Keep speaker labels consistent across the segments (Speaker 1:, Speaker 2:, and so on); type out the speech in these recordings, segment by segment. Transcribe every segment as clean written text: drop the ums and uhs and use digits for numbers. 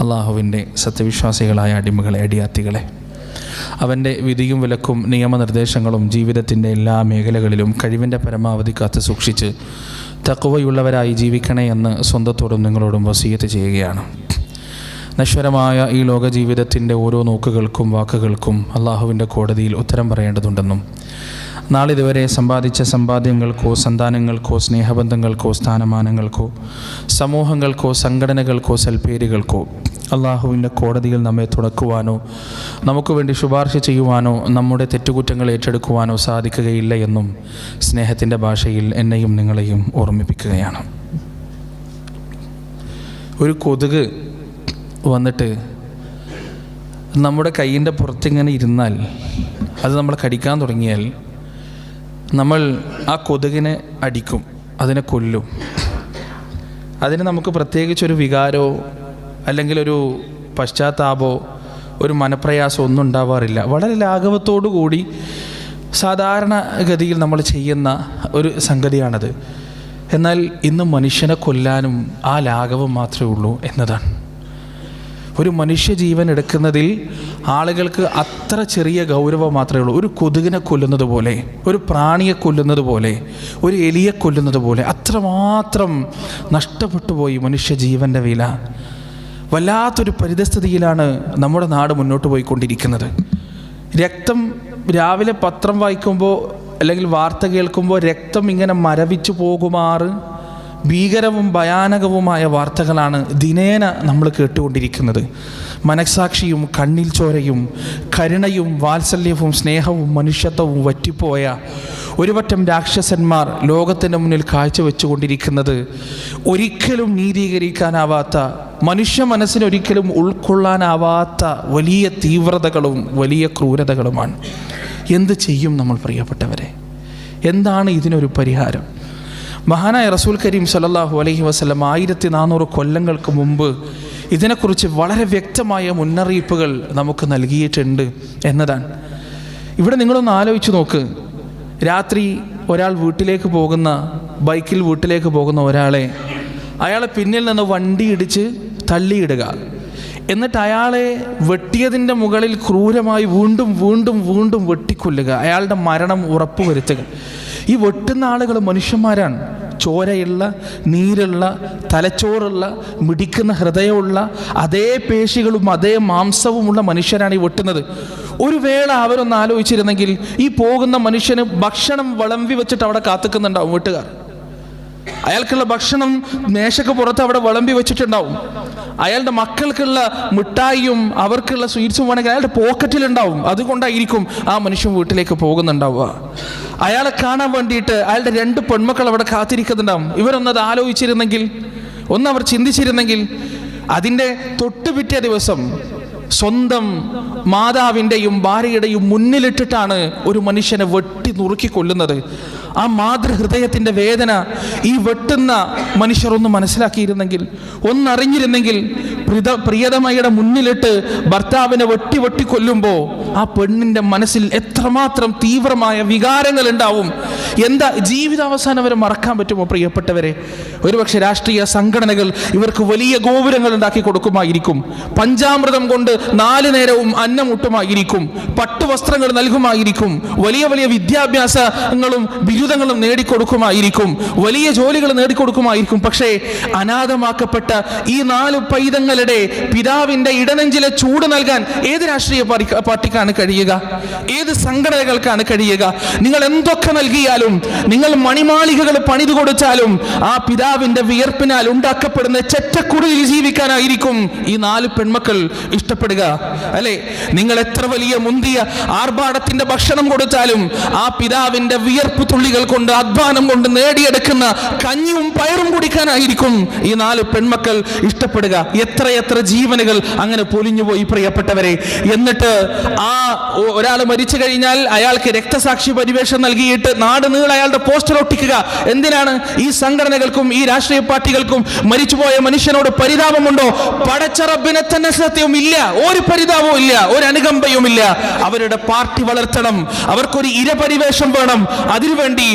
Speaker 1: അള്ളാഹുവിൻ്റെ സത്യവിശ്വാസികളായ അടിമകളെ, അടിയാത്തികളെ, അവൻ്റെ വിധിയും വിലക്കും നിയമനിർദ്ദേശങ്ങളും ജീവിതത്തിൻ്റെ എല്ലാ മേഖലകളിലും കഴിവിൻ്റെ പരമാവധി കാത്തു സൂക്ഷിച്ച് തഖ്വയുള്ളവരായി ജീവിക്കണേ എന്ന് സ്വന്തത്തോടും നിങ്ങളോടും വസിയത്ത് ചെയ്യുകയാണ്. നശ്വരമായ ഈ ലോക ജീവിതത്തിൻ്റെ ഓരോ നോക്കുകൾക്കും വാക്കുകൾക്കും അള്ളാഹുവിൻ്റെ കോടതിയിൽ ഉത്തരം പറയേണ്ടതുണ്ടെന്നും നാളിതുവരെ സമ്പാദിച്ച സമ്പാദ്യങ്ങൾക്കോ സന്താനങ്ങൾക്കോ സ്നേഹബന്ധങ്ങൾക്കോ സ്ഥാനമാനങ്ങൾക്കോ സമൂഹങ്ങൾക്കോ സംഘടനകൾക്കോ സൽപ്പേരുകൾക്കോ അള്ളാഹുവിൻ്റെ കോടതിയിൽ നമ്മെ തുടക്കുവാനോ നമുക്ക് വേണ്ടി ശുപാർശ ചെയ്യുവാനോ നമ്മുടെ തെറ്റുകുറ്റങ്ങൾ ഏറ്റെടുക്കുവാനോ സാധിക്കുകയില്ല എന്നും സ്നേഹത്തിൻ്റെ ഭാഷയിൽ എന്നെയും നിങ്ങളെയും ഓർമ്മിപ്പിക്കുകയാണ്. ഒരു കൊതുക് വന്നിട്ട് നമ്മുടെ കയ്യിൻ്റെ പുറത്തിങ്ങനെ ഇരുന്നാൽ, അത് നമ്മളെ കടിക്കാൻ തുടങ്ങിയാൽ നമ്മൾ ആ കൊതുകിനെ അടിക്കും, അതിനെ കൊല്ലും. അതിന് നമുക്ക് പ്രത്യേകിച്ചൊരു വികാരമോ അല്ലെങ്കിൽ ഒരു പശ്ചാത്താപമോ ഒരു മനപ്രയാസം ഒന്നും ഉണ്ടാവാറില്ല. വളരെ ലാഘവത്തോടു കൂടി സാധാരണഗതിയിൽ നമ്മൾ ചെയ്യുന്ന ഒരു സംഗതിയാണത്. എന്നാൽ ഇന്ന് മനുഷ്യനെ കൊല്ലാനും ആ ലാഘവം മാത്രമേ ഉള്ളൂ എന്നതാണ്. ഒരു മനുഷ്യജീവൻ എടുക്കുന്നതിൽ ആളുകൾക്ക് അത്ര ചെറിയ ഗൗരവം മാത്രമേ ഉള്ളൂ. ഒരു കൊതുകിനെ കൊല്ലുന്നത് പോലെ, ഒരു പ്രാണിയെ കൊല്ലുന്നത് പോലെ, ഒരു എലിയെ കൊല്ലുന്നത് പോലെ അത്രമാത്രം നഷ്ടപ്പെട്ടു പോയി മനുഷ്യജീവൻ്റെ വില. വല്ലാത്തൊരു പരിതസ്ഥിതിയിലാണ് നമ്മുടെ നാട് മുന്നോട്ട് പോയിക്കൊണ്ടിരിക്കുന്നത്. രക്തം, രാവിലെ പത്രം വായിക്കുമ്പോൾ അല്ലെങ്കിൽ വാർത്ത കേൾക്കുമ്പോൾ രക്തം ഇങ്ങനെ മരവിച്ചു പോകുമാറ് ഭീകരവും ഭയാനകവുമായ വാർത്തകളാണ് ദിനേന നമ്മൾ കേട്ടുകൊണ്ടിരിക്കുന്നത്. മനസാക്ഷിയും കണ്ണിൽ ചോരയും കരുണയും വാത്സല്യവും സ്നേഹവും മനുഷ്യത്വവും വറ്റിപ്പോയ ഒരുപറ്റം രാക്ഷസന്മാർ ലോകത്തിൻ്റെ മുന്നിൽ കാഴ്ചവെച്ചുകൊണ്ടിരിക്കുന്നത് ഒരിക്കലും നീതീകരിക്കാനാവാത്ത, മനുഷ്യ മനസ്സിനൊരിക്കലും ഉൾക്കൊള്ളാനാവാത്ത വലിയ തീവ്രതകളും വലിയ ക്രൂരതകളുമാണ്. എന്ത് ചെയ്യും നമ്മൾ പ്രിയപ്പെട്ടവരെ? എന്താണ് ഇതിനൊരു പരിഹാരം? മഹാനായ റസൂൽ കരീം സല്ലല്ലാഹു അലൈഹി വസല്ലം 1400 കൊല്ലങ്ങൾക്ക് മുമ്പ് ഇതിനെക്കുറിച്ച് വളരെ വ്യക്തമായ മുന്നറിയിപ്പുകൾ നമുക്ക് നൽകിയിട്ടുണ്ട് എന്നതാണ്. ഇവിടെ നിങ്ങളൊന്ന് ആലോചിച്ച് നോക്ക്. രാത്രി ഒരാൾ ബൈക്കിൽ വീട്ടിലേക്ക് പോകുന്ന അയാളെ പിന്നിൽ നിന്ന് വണ്ടി ഇടിച്ച് തള്ളിയിടുക, എന്നിട്ട് അയാളെ വെട്ടിയതിൻ്റെ മുകളിൽ ക്രൂരമായി വീണ്ടും വീണ്ടും വീണ്ടും വെട്ടിക്കൊല്ലുക, അയാളുടെ മരണം ഉറപ്പുവരുത്തുക. ഈ വെട്ടുന്ന ആളുകൾ മനുഷ്യന്മാരാണ്. ചോരയുള്ള, നീരുള്ള, തലച്ചോറുള്ള, മിടിക്കുന്ന ഹൃദയമുള്ള, അതേ പേശികളും അതേ മാംസവുമുള്ള മനുഷ്യരാണ് ഈ വെട്ടുന്നത്. ഒരു വേള അവരൊന്ന് ആലോചിച്ചിരുന്നെങ്കിൽ ഈ പോകുന്ന മനുഷ്യന് ഭക്ഷണം വിളമ്പി വെച്ചിട്ട് അവിടെ കാത്തുക്കുന്നുണ്ടാവും വീട്ടുകാർ. അയാൾക്കുള്ള ഭക്ഷണം മേശക്ക് പുറത്ത് അവിടെ വിളമ്പി വെച്ചിട്ടുണ്ടാവും. അയാളുടെ മക്കൾക്കുള്ള മിഠായിയും അവർക്കുള്ള സ്വീറ്റ്സും വേണമെങ്കിൽ അയാളുടെ പോക്കറ്റിലുണ്ടാവും. അതുകൊണ്ടായിരിക്കും ആ മനുഷ്യൻ വീട്ടിലേക്ക് പോകുന്നുണ്ടാവുക. അയാളെ കാണാൻ വേണ്ടിയിട്ട് അയാളുടെ 2 പെൺമക്കൾ അവിടെ കാത്തിരിക്കുന്നുണ്ടാവും. ഇവരൊന്നത് ആലോചിച്ചിരുന്നെങ്കിൽ, ഒന്നവർ ചിന്തിച്ചിരുന്നെങ്കിൽ, അതിൻ്റെ തൊട്ടുപിറ്റേ ദിവസം സ്വന്തം മാതാവിൻ്റെയും ഭാര്യയുടെയും മുന്നിലിട്ടിട്ടാണ് ഒരു മനുഷ്യനെ വെട്ടി നുറുക്കി കൊല്ലുന്നത്. ആ മാതൃഹൃദയത്തിൻ്റെ വേദന ഈ വെട്ടുന്ന മനുഷ്യർ ഒന്ന് മനസ്സിലാക്കിയിരുന്നെങ്കിൽ, ഒന്നറിഞ്ഞിരുന്നെങ്കിൽ, പ്രിയതമയുടെ മുന്നിലിട്ട് ഭർത്താവിനെ വെട്ടി കൊല്ലുമ്പോൾ ആ പെണ്ണിൻ്റെ മനസ്സിൽ എത്രമാത്രം തീവ്രമായ വികാരങ്ങൾ ഉണ്ടാവും. എന്താ ജീവിതാവസാനം വരെ മറക്കാൻ പറ്റുമോ പ്രിയപ്പെട്ടവരെ? ഒരുപക്ഷെ രാഷ്ട്രീയ സംഘടനകൾ ഇവർക്ക് വലിയ ഗോപുരങ്ങൾ ഉണ്ടാക്കി കൊടുക്കുമായിരിക്കും, പഞ്ചാമൃതം കൊണ്ട് 4 നേരവും അന്നമുട്ടുമായിരിക്കും, പട്ടുവസ്ത്രങ്ങൾ നൽകുമായിരിക്കും, വലിയ വലിയ വിദ്യാഭ്യാസങ്ങളും ബിരുദങ്ങളും നേടിക്കൊടുക്കുമായിരിക്കും, വലിയ ജോലികൾ നേടിക്കൊടുക്കുമായിരിക്കും. പക്ഷേ അനാഥമാക്കപ്പെട്ട ഈ 4 പൈതങ്ങളുടെ പിതാവിൻ്റെ ഇടനെഞ്ചിലെ ചൂട് നൽകാൻ ഏത് രാഷ്ട്രീയ പാർട്ടിക്കാണ് കഴിയുക? ഏത് സംഘടനകൾക്കാണ് കഴിയുക? നിങ്ങൾ എന്തൊക്കെ നൽകിയാലും, നിങ്ങൾ മണിമാളികകൾ പണിതു കൊടുത്താലും ആ പിതാവിൻ്റെ വിയർപ്പിനാൽ ഉണ്ടാക്കപ്പെടുന്ന ചെറ്റക്കുടിയിൽ ജീവിക്കാനായിരിക്കും ഈ 4 പെൺമക്കൾ ഇഷ്ടപ്പെടുക, അല്ലെ? നിങ്ങൾ എത്ര വലിയ മുന്തിയ ആർഭാടത്തിന്റെ ഭക്ഷണം കൊടുത്താലും ആ പിതാവിന്റെ വിയർപ്പ് തുള്ളികൾ കൊണ്ട്, അധ്വാനം കൊണ്ട് നേടിയെടുക്കുന്ന കഞ്ഞിയും പയറും കുടിക്കാനായിരിക്കും ഈ 4 പെൺമക്കൾ ഇഷ്ടപ്പെടുക. എത്രയെത്ര ജീവനുകൾ അങ്ങനെ പൊലിഞ്ഞുപോയി പ്രിയപ്പെട്ടവരെ. എന്നിട്ട് ആ ഒരാൾ മരിച്ചു കഴിഞ്ഞാൽ അയാൾക്ക് രക്തസാക്ഷി പരിവേഷം നൽകിയിട്ട് നാട് നീളെ അയാളുടെ പോസ്റ്റർ ഒട്ടിക്കുക. എന്തിനാണ്? ഈ സംഘടനകൾക്കും ഈ രാഷ്ട്രീയ പാർട്ടികൾക്കും മരിച്ചുപോയ മനുഷ്യനോട് പരിതാപമുണ്ടോ? പടച്ച റബ്ബിനെ തന്നെ സത്യവും ഇല്ല, ഒരു പരിതാപവും ഇല്ല, ഒരു അനുകമ്പയും ഇല്ല. അവരുടെ പാർട്ടി വളർത്തണം, അവർക്കൊരു ഇരപരിവേഷം വേണം, അതിനുവേണ്ടി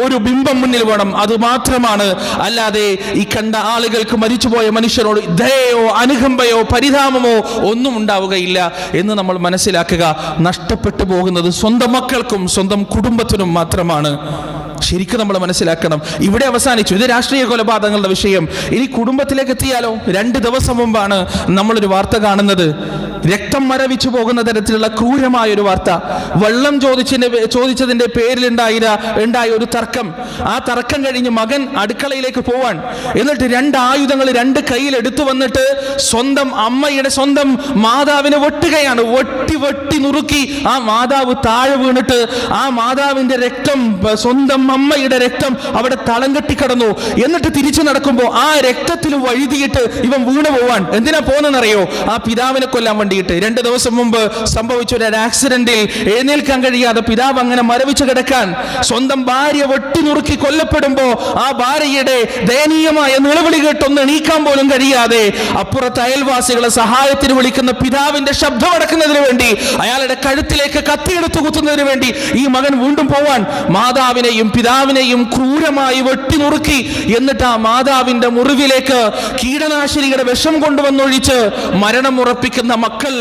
Speaker 1: ഒരു ബിംബം മുന്നിൽ വേണം. അത് മാത്രമാണ്. അല്ലാതെ ഈ കണ്ട ആളുകൾക്ക് മരിച്ചുപോയ മനുഷ്യരോട് ദയയോ അനുകമ്പയോ പരിതാപമോ ഒന്നും ഉണ്ടാവുകയില്ല എന്ന് നമ്മൾ മനസ്സിലാക്കുക. നഷ്ടപ്പെട്ടു പോകുന്നത് സ്വന്തം മക്കൾക്കും സ്വന്തം കുടുംബത്തിനും മാത്രമാണ്. ശരിക്കും നമ്മൾ മനസ്സിലാക്കണം. ഇവിടെ അവസാനിച്ചു ഇത് രാഷ്ട്രീയ കൊലപാതകങ്ങളുടെ വിഷയം. ഇനി കുടുംബത്തിലേക്ക് എത്തിയാലോ? 2 ദിവസം മുമ്പാണ് നമ്മളൊരു വാർത്ത കാണുന്നത്. രക്തം മരവിച്ചു പോകുന്ന തരത്തിലുള്ള ക്രൂരമായൊരു വാർത്ത. വെള്ളം ചോദിച്ചതിന്റെ പേരിൽ ഉണ്ടായ ഒരു തർക്കം. ആ തർക്കം കഴിഞ്ഞ് മകൻ അടുക്കളയിലേക്ക് പോവാൻ, എന്നിട്ട് 2 ആയുധങ്ങൾ 2 കയ്യിൽ എടുത്തു വന്നിട്ട് സ്വന്തം അമ്മയുടെ സ്വന്തം മാതാവിനെ വെട്ടുകയാണ്. വെട്ടി നുറുക്കി ആ മാതാവ് താഴെ വീണിട്ട് ആ മാതാവിന്റെ രക്തം, സ്വന്തം അമ്മയുടെ രക്തം അവിടെ തളം കെട്ടി കിടന്നു. എന്നിട്ട് തിരിച്ചു നടക്കുമ്പോൾ ആ രക്തത്തിൽ വഴുതിയിട്ട് ഇവൻ വീണു പോവാൻ. എന്തിനാ പോകുന്നറിയോ? ആ പിതാവിനെ കൊല്ലാൻ വേണ്ടിയിട്ട്. 2 ദിവസം മുമ്പ് സംഭവിച്ച ഒരു ആക്സിഡന്റിൽ എഴുന്നേൽക്കാൻ കഴിയാതെ പിതാവ് അങ്ങനെ മരവിച്ചു കിടക്കാൻ, സ്വന്തം ഭാര്യ വെട്ടി നുറുക്കി കൊല്ലപ്പെടുമ്പോ ആ ഭാര്യയുടെ ദയനീയമായ നിലവിളി കേട്ടൊന്ന് എണീക്കാൻ പോലും കഴിയാതെ അപ്പുറത്ത് അയൽവാസികളെ സഹായത്തിന് വിളിക്കുന്ന പിതാവിന്റെ ശബ്ദം അടക്കുന്നതിന് വേണ്ടി, അയാളുടെ കഴുത്തിലേക്ക് കത്തിയെടുത്ത് കുത്തുന്നതിന് വേണ്ടി ഈ മകൻ വീണ്ടും പോവാൻ മാതാവിനെയും പിതാവിനെയും ക്രൂരമായി വെട്ടി നുറുക്കി. എന്നിട്ട് ആ മാതാവിന്റെ മുറിവിലേക്ക് കീടനാശിനിയുടെ വിഷം കൊണ്ടുവന്നൊഴിച്ച് മരണം ഉറപ്പിക്കുന്ന മക്കൾ,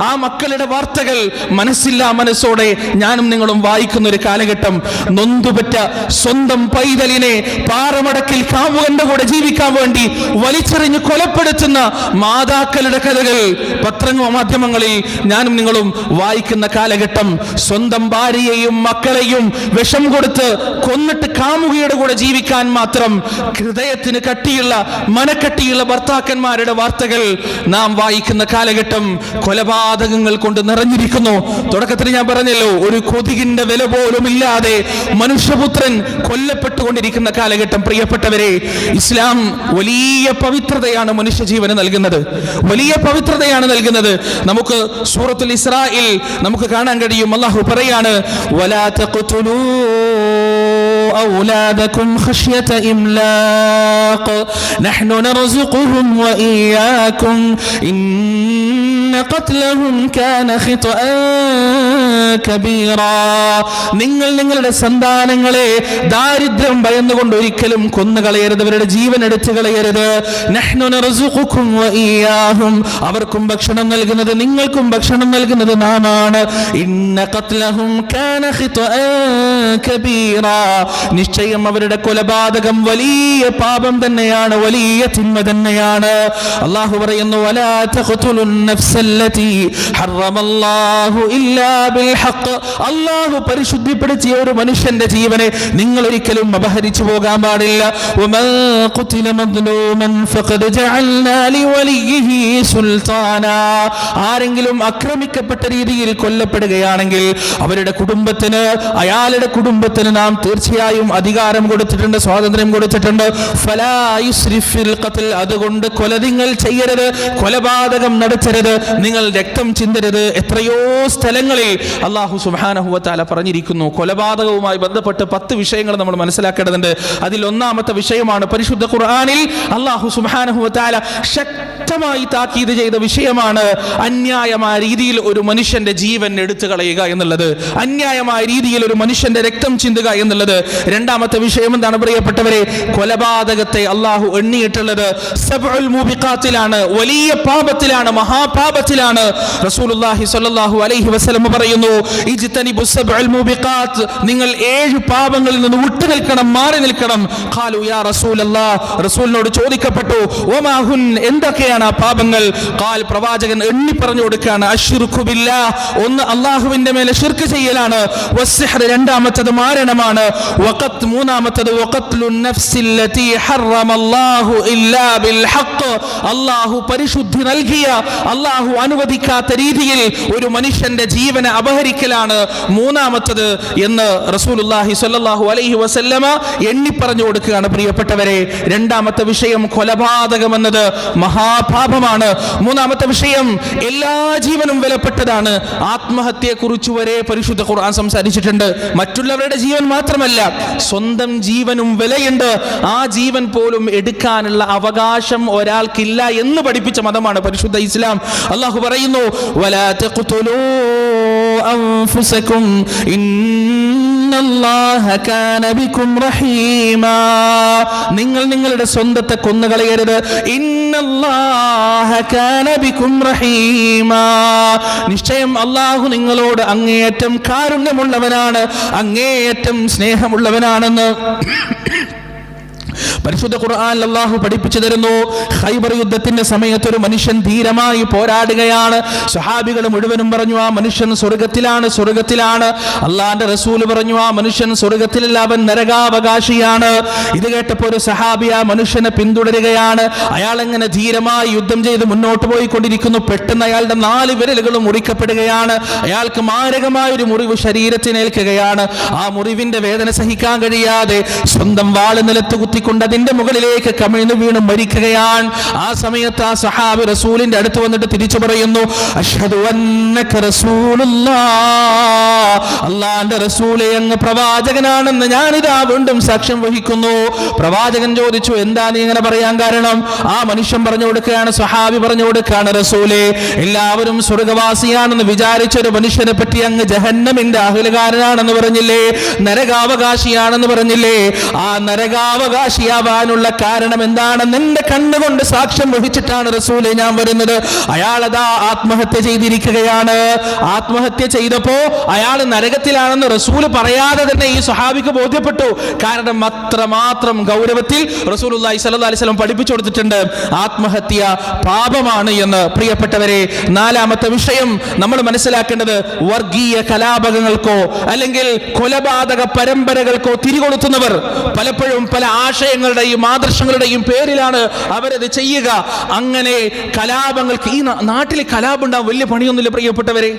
Speaker 1: ആ മക്കളുടെ വാർത്തകൾ മനസ്സില്ലാ മനസ്സോടെ ഞാനും നിങ്ങളും വായിക്കുന്ന ഒരു കാലഘട്ടം. നൊന്തുപറ്റ സ്വന്തം പൈതലിനെ പാറമടക്കിൽ കാമുകന്റെ കൂടെ ജീവിക്കാൻ വേണ്ടി വലിച്ചെറിഞ്ഞ് കൊലപ്പെടുത്തുന്ന മാതാക്കളുടെ കഥകൾ പത്രമാധ്യമങ്ങളിൽ ഞാനും നിങ്ങളും വായിക്കുന്ന കാലഘട്ടം. സ്വന്തം ഭാര്യയെയും മക്കളെയും വിഷം കൊടുത്ത് കൊന്നിട്ട് കാമുകിയുടെ കൂടെ ജീവിക്കാൻ മാത്രം ഹൃദയത്തിന് കട്ടിയുള്ള മനക്കട്ടിയുള്ള ഭർത്താക്കന്മാരുടെ വാർത്തകൾ നാം വായിക്കുന്ന കാലഘട്ടം കൊലപാതകങ്ങൾ കൊണ്ട് നിറഞ്ഞിരിക്കുന്നു. തുടക്കത്തിൽ ഞാൻ പറഞ്ഞല്ലോ, ഒരു കൊതുകിന്റെ വില പോലും ഇല്ലാതെ മനുഷ്യപുത്രൻ കൊല്ലപ്പെട്ടുകൊണ്ടിരിക്കുന്ന കാലഘട്ടം. പ്രിയപ്പെട്ടവരെ, ഇസ്ലാം വലിയ പവിത്രതയാണ് മനുഷ്യജീവന് നൽകുന്നത്, വലിയ പവിത്രതയാണ് നൽകുന്നത്. നമുക്ക് സൂറത്തുൽ ഇസ്രായിൽ നമുക്ക് കാണാൻ കഴിയും, അല്ലാഹു പറയാണ്, വലാ തഖ്തുലൂ أولادكم خشية إملاق نحن نرزقهم وإياكم إن قتلهم كان خطأ كبيرا. നിങ്ങളുടെ സന്താനങ്ങളെ ദാരിദ്ര്യം ഭയന്നുകൊണ്ട് ഒരിക്കലും കൊന്നുകളയരുത്, അവരുടെ ജീവൻ എടുത്തു കളയരുത്. നഹ്നു നർസുഖുകും വഇയ്യാഹും, അവർക്കും ഭക്ഷണം നൽകുന്നത് നിങ്ങൾക്കും ഭക്ഷണം നൽകുന്നത് നാമാണ്. ഇന്ന ഖത്ലഹും കാന ഖിത്അൻ കബീറാ, നിശ്ചയം അവരുടെ കൊലപാതകം വലിയ പാപം തന്നെയാണ്, വലിയ തിന്മ തന്നെയാണ്. അല്ലാഹു പറയുന്നു, വലാ തഖ്തുലുൻ നഫ്സല്ലതി ഹറമല്ലാഹു ഇല്ലാ ബിൽ ഹഖ്. അല്ലാഹു പരിശുദ്ധിപ്പെടുത്തിയ ഒരു മനുഷ്യന്റെ ജീവനെ നിങ്ങൾ ഒരിക്കലും അപഹരിച്ചു പോകാൻ പാടില്ല. വമൻ ഖുതില മദ്ലൂമൻ ഫഖദ് ജഅൽനാ ലിവലിയിഹി സുൽത്താനാ, ആരെങ്കിലും ആക്രമിക്കപ്പെട്ട രീതിയിൽ കൊല്ലപ്പെടുകയാണെങ്കിൽ അവരുടെ കുടുംബത്തിന്, അയാളുടെ കുടുംബത്തിന് നാം തീർച്ചയായും അധികാരം കൊടുത്തിട്ടുണ്ട്, സ്വാതന്ത്ര്യം കൊടുത്തിട്ടുണ്ട്. ഫലാ യുസ്രിഫ് ഫിൽ ഖത്ൽ, അതുകൊണ്ട് കൊല നിങ്ങൾ ചെയ്യരുത്, കൊലപാതകം നടത്തരുത്, നിങ്ങൾ രക്തം ചിന്തരുത്. എത്രയോ സ്ഥലങ്ങളിൽ അല്ലാഹു സുബ്ഹാനഹു വ തആല പറഞ്ഞിരിക്കുന്നു. കൊലപാതകവുമായി ബന്ധപ്പെട്ട് 10 വിഷയങ്ങൾ നമ്മൾ മനസ്സിലാക്കേണ്ടതുണ്ട്. അതിൽ ഒന്നാമത്തെ വിഷയമാണ് പരിശുദ്ധ ഖുർആനിൽ അല്ലാഹു സുബ്ഹാനഹു വ തആല ശക്തമായി താക്കീത് ചെയ്ത വിഷയമാണ് അന്യായമായ രീതിയിൽ ഒരു മനുഷ്യന്റെ ജീവൻ എടുത്തു കളയുക എന്നുള്ളത്, അന്യായമായ രീതിയിൽ ഒരു മനുഷ്യന്റെ രക്തം ചിന്തുക എന്നുള്ളത്. രണ്ടാമത്തെ വിഷയം എന്താണ് പ്രിയപ്പെട്ടവരെ? കൊലപാതകത്തെ അല്ലാഹു എണ്ണിയിട്ടുള്ളത് സബ്ഉൽ മൂബിഖാത്തിലാണ്, വലിയ പാപത്തിലാണ്, മഹാപാപത്തിലാണ്. റസൂലുള്ളാഹി സ്വല്ലല്ലാഹു അലൈഹി വസല്ലം പറയുന്നു, ഇജ്തനിബു സബ്ഉൽ മൂബിഖാത്ത്, നിങ്ങൾ 7 പാപങ്ങളിൽ നിന്ന് വിട്ടുനിൽക്കണം, മാറി നിൽക്കണം. ഖാലു യാ റസൂലല്ലാഹ്, റസൂലിനോട് ചോദിക്കപ്പെട്ടു, വമാ ഹുൻ, എന്തൊക്കെയാണ് ആ പാപങ്ങൾ? ഖാൽ, പ്രവാചകൻ എണ്ണി പറഞ്ഞു കൊടുക്കുകയാണ്. അശ്ശിർകു ബില്ലാഹ്, ഒന്ന് അല്ലാഹുവിന്റെ മേലെ ശിർക്ക് ചെയ്യലാണ്. വസ്സിഹ്ർ, രണ്ടാമത്തേത് മാരണമാണ്. വഖത്ത്, മൂന്നാമത്തേത് വഖത്ലുൻ നഫ്സില്ലതി ഹറമല്ലാഹു ഇല്ലാ ബിൽ ഹഖ്, അല്ലാഹു പരിശുദ്ധി നൽകിയ, അല്ലാഹു അല്ലാഹു അനുവദിക്കാത്ത രീതിയിൽ ഒരു മനുഷ്യന്റെ ജീവനെ അപഹരിക്കലാണ് മൂന്നാമത്തത് എന്ന് റസൂലുള്ളാഹി സ്വല്ലല്ലാഹു അലൈഹി വസല്ലമ എണ്ണി പറഞ്ഞു കൊടുക്കുകയാണ് പ്രിയപ്പെട്ടവരെ. രണ്ടാമത്തെ വിഷയം കൊലപാതകം എന്നത് മഹാപാപമാണ്. മൂന്നാമത്തെ വിഷയം എല്ലാ ജീവനും വിലപ്പെട്ടതാണ്. ആത്മഹത്യയെ കുറിച്ച് വരെ പരിശുദ്ധ ഖുർആൻ സംസാരിച്ചിട്ടുണ്ട്. മറ്റുള്ളവരുടെ ജീവൻ മാത്രമല്ല, സ്വന്തം ജീവനും വിലയുണ്ട്. ആ ജീവൻ പോലും എടുക്കാനുള്ള അവകാശം ഒരാൾക്കില്ല എന്ന് പഠിപ്പിച്ച മതമാണ് പരിശുദ്ധ ഇസ്ലാം. അല്ലാഹു പറയുന്നു, വലാ തഖ്തുലൂ അൻഫുസകും ഇന്നല്ലാഹ കാന ബികും റഹീമാ. നിങ്ങൾ നിങ്ങളുടെ സ്വന്തത്തെ കൊന്നുകളയരുത്. ഇന്നല്ലാഹ കാന ബികും റഹീമാ. നിശ്ചയം അല്ലാഹു നിങ്ങളോട് അങ്ങേയറ്റം കാരുണ്യമുള്ളവനാണ്, അങ്ങേയറ്റം സ്നേഹമുള്ളവനാണെന്ന് പരിശുദ്ധ ഖുർആനിൽ അല്ലാഹു പഠിപ്പിച്ചു തരുന്നു. ഖൈബർ യുദ്ധത്തിന്റെ സമയത്ത് ഒരു മനുഷ്യൻ ധീരമായി പോരാടുകയാണ്. സ്വഹാബികൾ മുഴുവനും പറഞ്ഞു, ആ മനുഷ്യൻ സ്വർഗത്തിലാണ്, സ്വർഗത്തിലാണ്. അള്ളാന്റെ റസൂൽ പറഞ്ഞു, ആ മനുഷ്യൻ സ്വർഗത്തിലല്ല, അവൻ നരകാവകാശിയാണ്. ഇത് കേട്ടപ്പോൾ ഒരു സഹാബി ആ മനുഷ്യനെ പിന്തുടരുകയാണ്. അയാൾ എങ്ങനെ ധീരമായി യുദ്ധം ചെയ്ത് മുന്നോട്ട് പോയിക്കൊണ്ടിരിക്കുന്നു. പെട്ടെന്ന് അയാളുടെ 4 വിരലുകളും മുറിക്കപ്പെടുകയാണ്. അയാൾക്ക് മാരകമായ ഒരു മുറിവ് ശരീരത്തിനേൽക്കുകയാണ്. ആ മുറിവിന്റെ വേദന സഹിക്കാൻ കഴിയാതെ സ്വന്തം വാള് നിലത്ത് കുത്തിക്കൊണ്ട് അതിന്റെ മുകളിലേക്ക് കമിഴ്ന്നു വീണ് മരിക്കുകയാണ്. ആ സമയത്ത് ആ സഹാബി റസൂലിന്റെ അടുത്ത് വന്നിട്ട് തിരിച്ചു പറയുന്നു, അഷ്ഹദു അന്നക റസൂലുള്ളാഹ്, അല്ലാഹുവിന്റെ റസൂലേ, അങ്ങ് പ്രവാചകനാണെന്ന് ഞാനിതാ വീണ്ടും സാക്ഷ്യം വഹിക്കുന്നു. പ്രവാചകൻ ചോദിച്ചു, എന്താ നീ ഇങ്ങനെ പറയാൻ കാരണം? ആ മനുഷ്യൻ പറഞ്ഞു കൊടുക്കുകയാണ്, സഹാബി പറഞ്ഞു കൊടുക്കുകയാണ്, റസൂലേ, എല്ലാവരും സ്വർഗവാസിയാണെന്ന് വിചാരിച്ച ഒരു മനുഷ്യനെ പറ്റി അങ്ങ് ജഹന്നമിന്റെ അഹ്ലുകാരനാണെന്ന് പറഞ്ഞില്ലേ, നരകാവകാശിയാണെന്ന് പറഞ്ഞില്ലേ. ആ നരകാവകാശിയാവാനുള്ള കാരണം എന്താണെന്ന് എന്റെ കണ്ണുകൊണ്ട് സാക്ഷ്യം വഹിച്ചിട്ടാണ് റസൂലേ ഞാൻ വരുന്നത്. അയാളതാ ആത്മഹത്യ ചെയ്തിരിക്കുകയാണ്. ആത്മഹത്യ ചെയ്തപ്പോ അയാൾ നരകത്തിലാണെന്ന് റസൂല് പറയാതെ തന്നെ ഈ സ്വഹാബിക്ക് ബോധ്യപ്പെട്ടു. കാരണം അത്രമാത്രം ഗൗരവത്തിൽ റസൂലുള്ളാഹി സ്വല്ലല്ലാഹു അലൈഹി വസല്ലം പഠിപ്പിച്ചു കൊടുത്തിട്ടുണ്ട് ആത്മഹത്യ പാപമാണ് എന്ന്. പ്രിയപ്പെട്ടവരെ, നാലാമത്തെ വിഷയം നമ്മൾ മനസ്സിലാക്കേണ്ടത്, വർഗീയ കലാപകങ്ങൾക്കോ അല്ലെങ്കിൽ കൊലപാതക പരമ്പരകൾക്കോ തിരികൊളുത്തുന്നവർ പലപ്പോഴും പല ആശയങ്ങളുടെയും ആദർശങ്ങളുടെയും പേരിലാണ് അവരത് ചെയ്യുക. അങ്ങനെ കലാപങ്ങൾക്ക്, ഈ നാട്ടിൽ കലാപം ഉണ്ടാവും, വലിയ പണിയൊന്നുമില്ല പ്രിയപ്പെട്ടവരെ,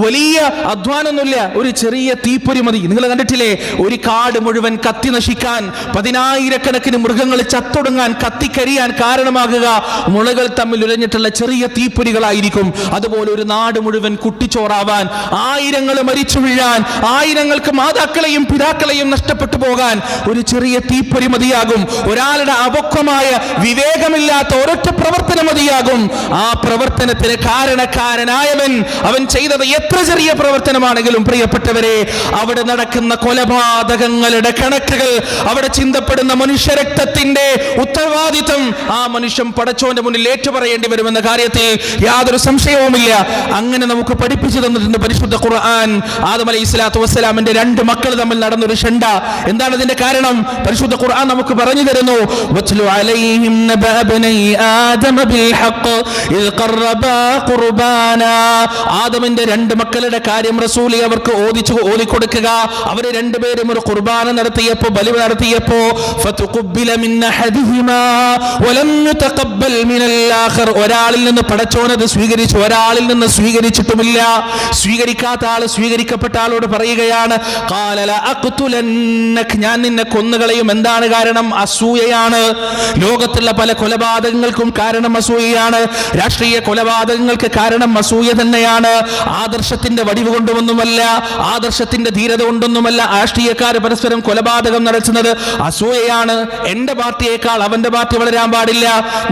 Speaker 1: വലിയ അധ്വാനമൊന്നുമില്ല, ഒരു ചെറിയ തീപ്പൊരി മതി. നിങ്ങൾ കണ്ടിട്ടില്ലേ, ഒരു കാട് മുഴുവൻ കത്തി നശിക്കാൻ, 10,000-കണക്കിന് മൃഗങ്ങൾ ചത്തൊടുങ്ങാൻ, കത്തിക്കരിയാൻ കാരണമാകുക മുളകൾ തമ്മിൽ ഉലഞ്ഞിട്ടുള്ള ചെറിയ തീപ്പൊരികളായിരിക്കും. അതുപോലെ ഒരു നാട് മുഴുവൻ കുട്ടിച്ചോറാവാൻ, 1000 മരിച്ചു വീഴാൻ, 1000 മാതാക്കളെയും പിതാക്കളെയും നഷ്ടപ്പെട്ടു പോകാൻ ഒരു ചെറിയ തീപ്പൊരി മതിയാകും. ഒരാളുടെ അപക്വമായ വിവേകമില്ലാത്ത ഒരൊറ്റ പ്രവർത്തനം മതിയാകും. ആ പ്രവർത്തനത്തിന് കാരണക്കാരനായവൻ, അവൻ ചെയ്തത് എത്ര ചെറിയ പ്രവർത്തനമാണെങ്കിലും പ്രിയപ്പെട്ടവരെ, അവിടെ നടക്കുന്ന കൊലപാതകങ്ങളുടെ കണക്കുകൾ, അവിടെ ചിന്തപ്പെടുന്ന മനുഷ്യരക്തത്തിന്റെ ഉത്തരവാദിത്വം ആ മനുഷ്യൻ പടച്ചോന്റെ മുന്നിൽ ഏറ്റുപറയേണ്ടി വരുമെന്ന കാര്യത്തിൽ യാതൊരു സംശയവുമില്ല. അങ്ങനെ നമുക്ക് പഠിപ്പിച്ചു തന്നിട്ടുണ്ട് പരിശുദ്ധ ഖുർആൻ. ആദം അലൈഹിസ്സലാത്തു വസ്സലാമിന്റെ 2 മക്കൾ തമ്മിൽ നടന്നൊരു ഷണ്ട. എന്താണ് ഇതിന്റെ കാരണം? പരിശുദ്ധ ഖുർആൻ നമുക്ക് പറഞ്ഞു തരുന്നു, വത്ലു അലൈഹിം നബഅ ബനീ ആദമ ബിൽ ഹഖ് ഇദ് ഖറബാ ഖുർബാനാ. ആദമിന്റെ 2 മക്കളുടെ കാര്യം റസൂൽ അവർക്ക് ഓതിക്കൊടുക്കുക. അവർ 2 പേരും ഒരു ഖുർബാന നടത്തിയപ്പോ, ബലി നടത്തിയപ്പോ, ഫതുഖബ്ബില മിൻ അഹദിഹിമാ വലം യുതഖബ്ബൽ മിനൽ ആഖർ, ഒരാളിൽ നിന്ന് പടച്ചോനത് സ്വീകരിച്ചു, ഒരാളിൽ നിന്ന് സ്വീകരിച്ചിട്ടുമില്ല. സ്വീകരിക്കാത്ത ആൾ സ്വീകരിക്കപ്പെട്ട ആളോട് പറയുകയാണ്, ഖാല ല അഖ്തുലന്നക, ഞാൻ നിന്നെ കൊന്നുകളയും. എന്താണ് കാരണം? അസൂയയാണ്. ലോകത്തുള്ള പല കൊലപാതകങ്ങൾക്കും കാരണം അസൂയയാണ്. രാഷ്ട്രീയ കൊലപാതകങ്ങൾക്ക് കാരണം അസൂയ തന്നെയാണ്. ആദർശത്തിന്റെ വടിവ് കൊണ്ടൊന്നുമല്ല, ആദർശത്തിന്റെ ധീരത കൊണ്ടൊന്നുമല്ല രാഷ്ട്രീയക്കാർ പരസ്പരം കൊലപാതകം നടത്തുന്നത്. അസൂയയാണ്. എന്റെ പാർട്ടിയേക്കാൾ അവന്റെ പാർട്ടി വളരാൻ പാടില്ല,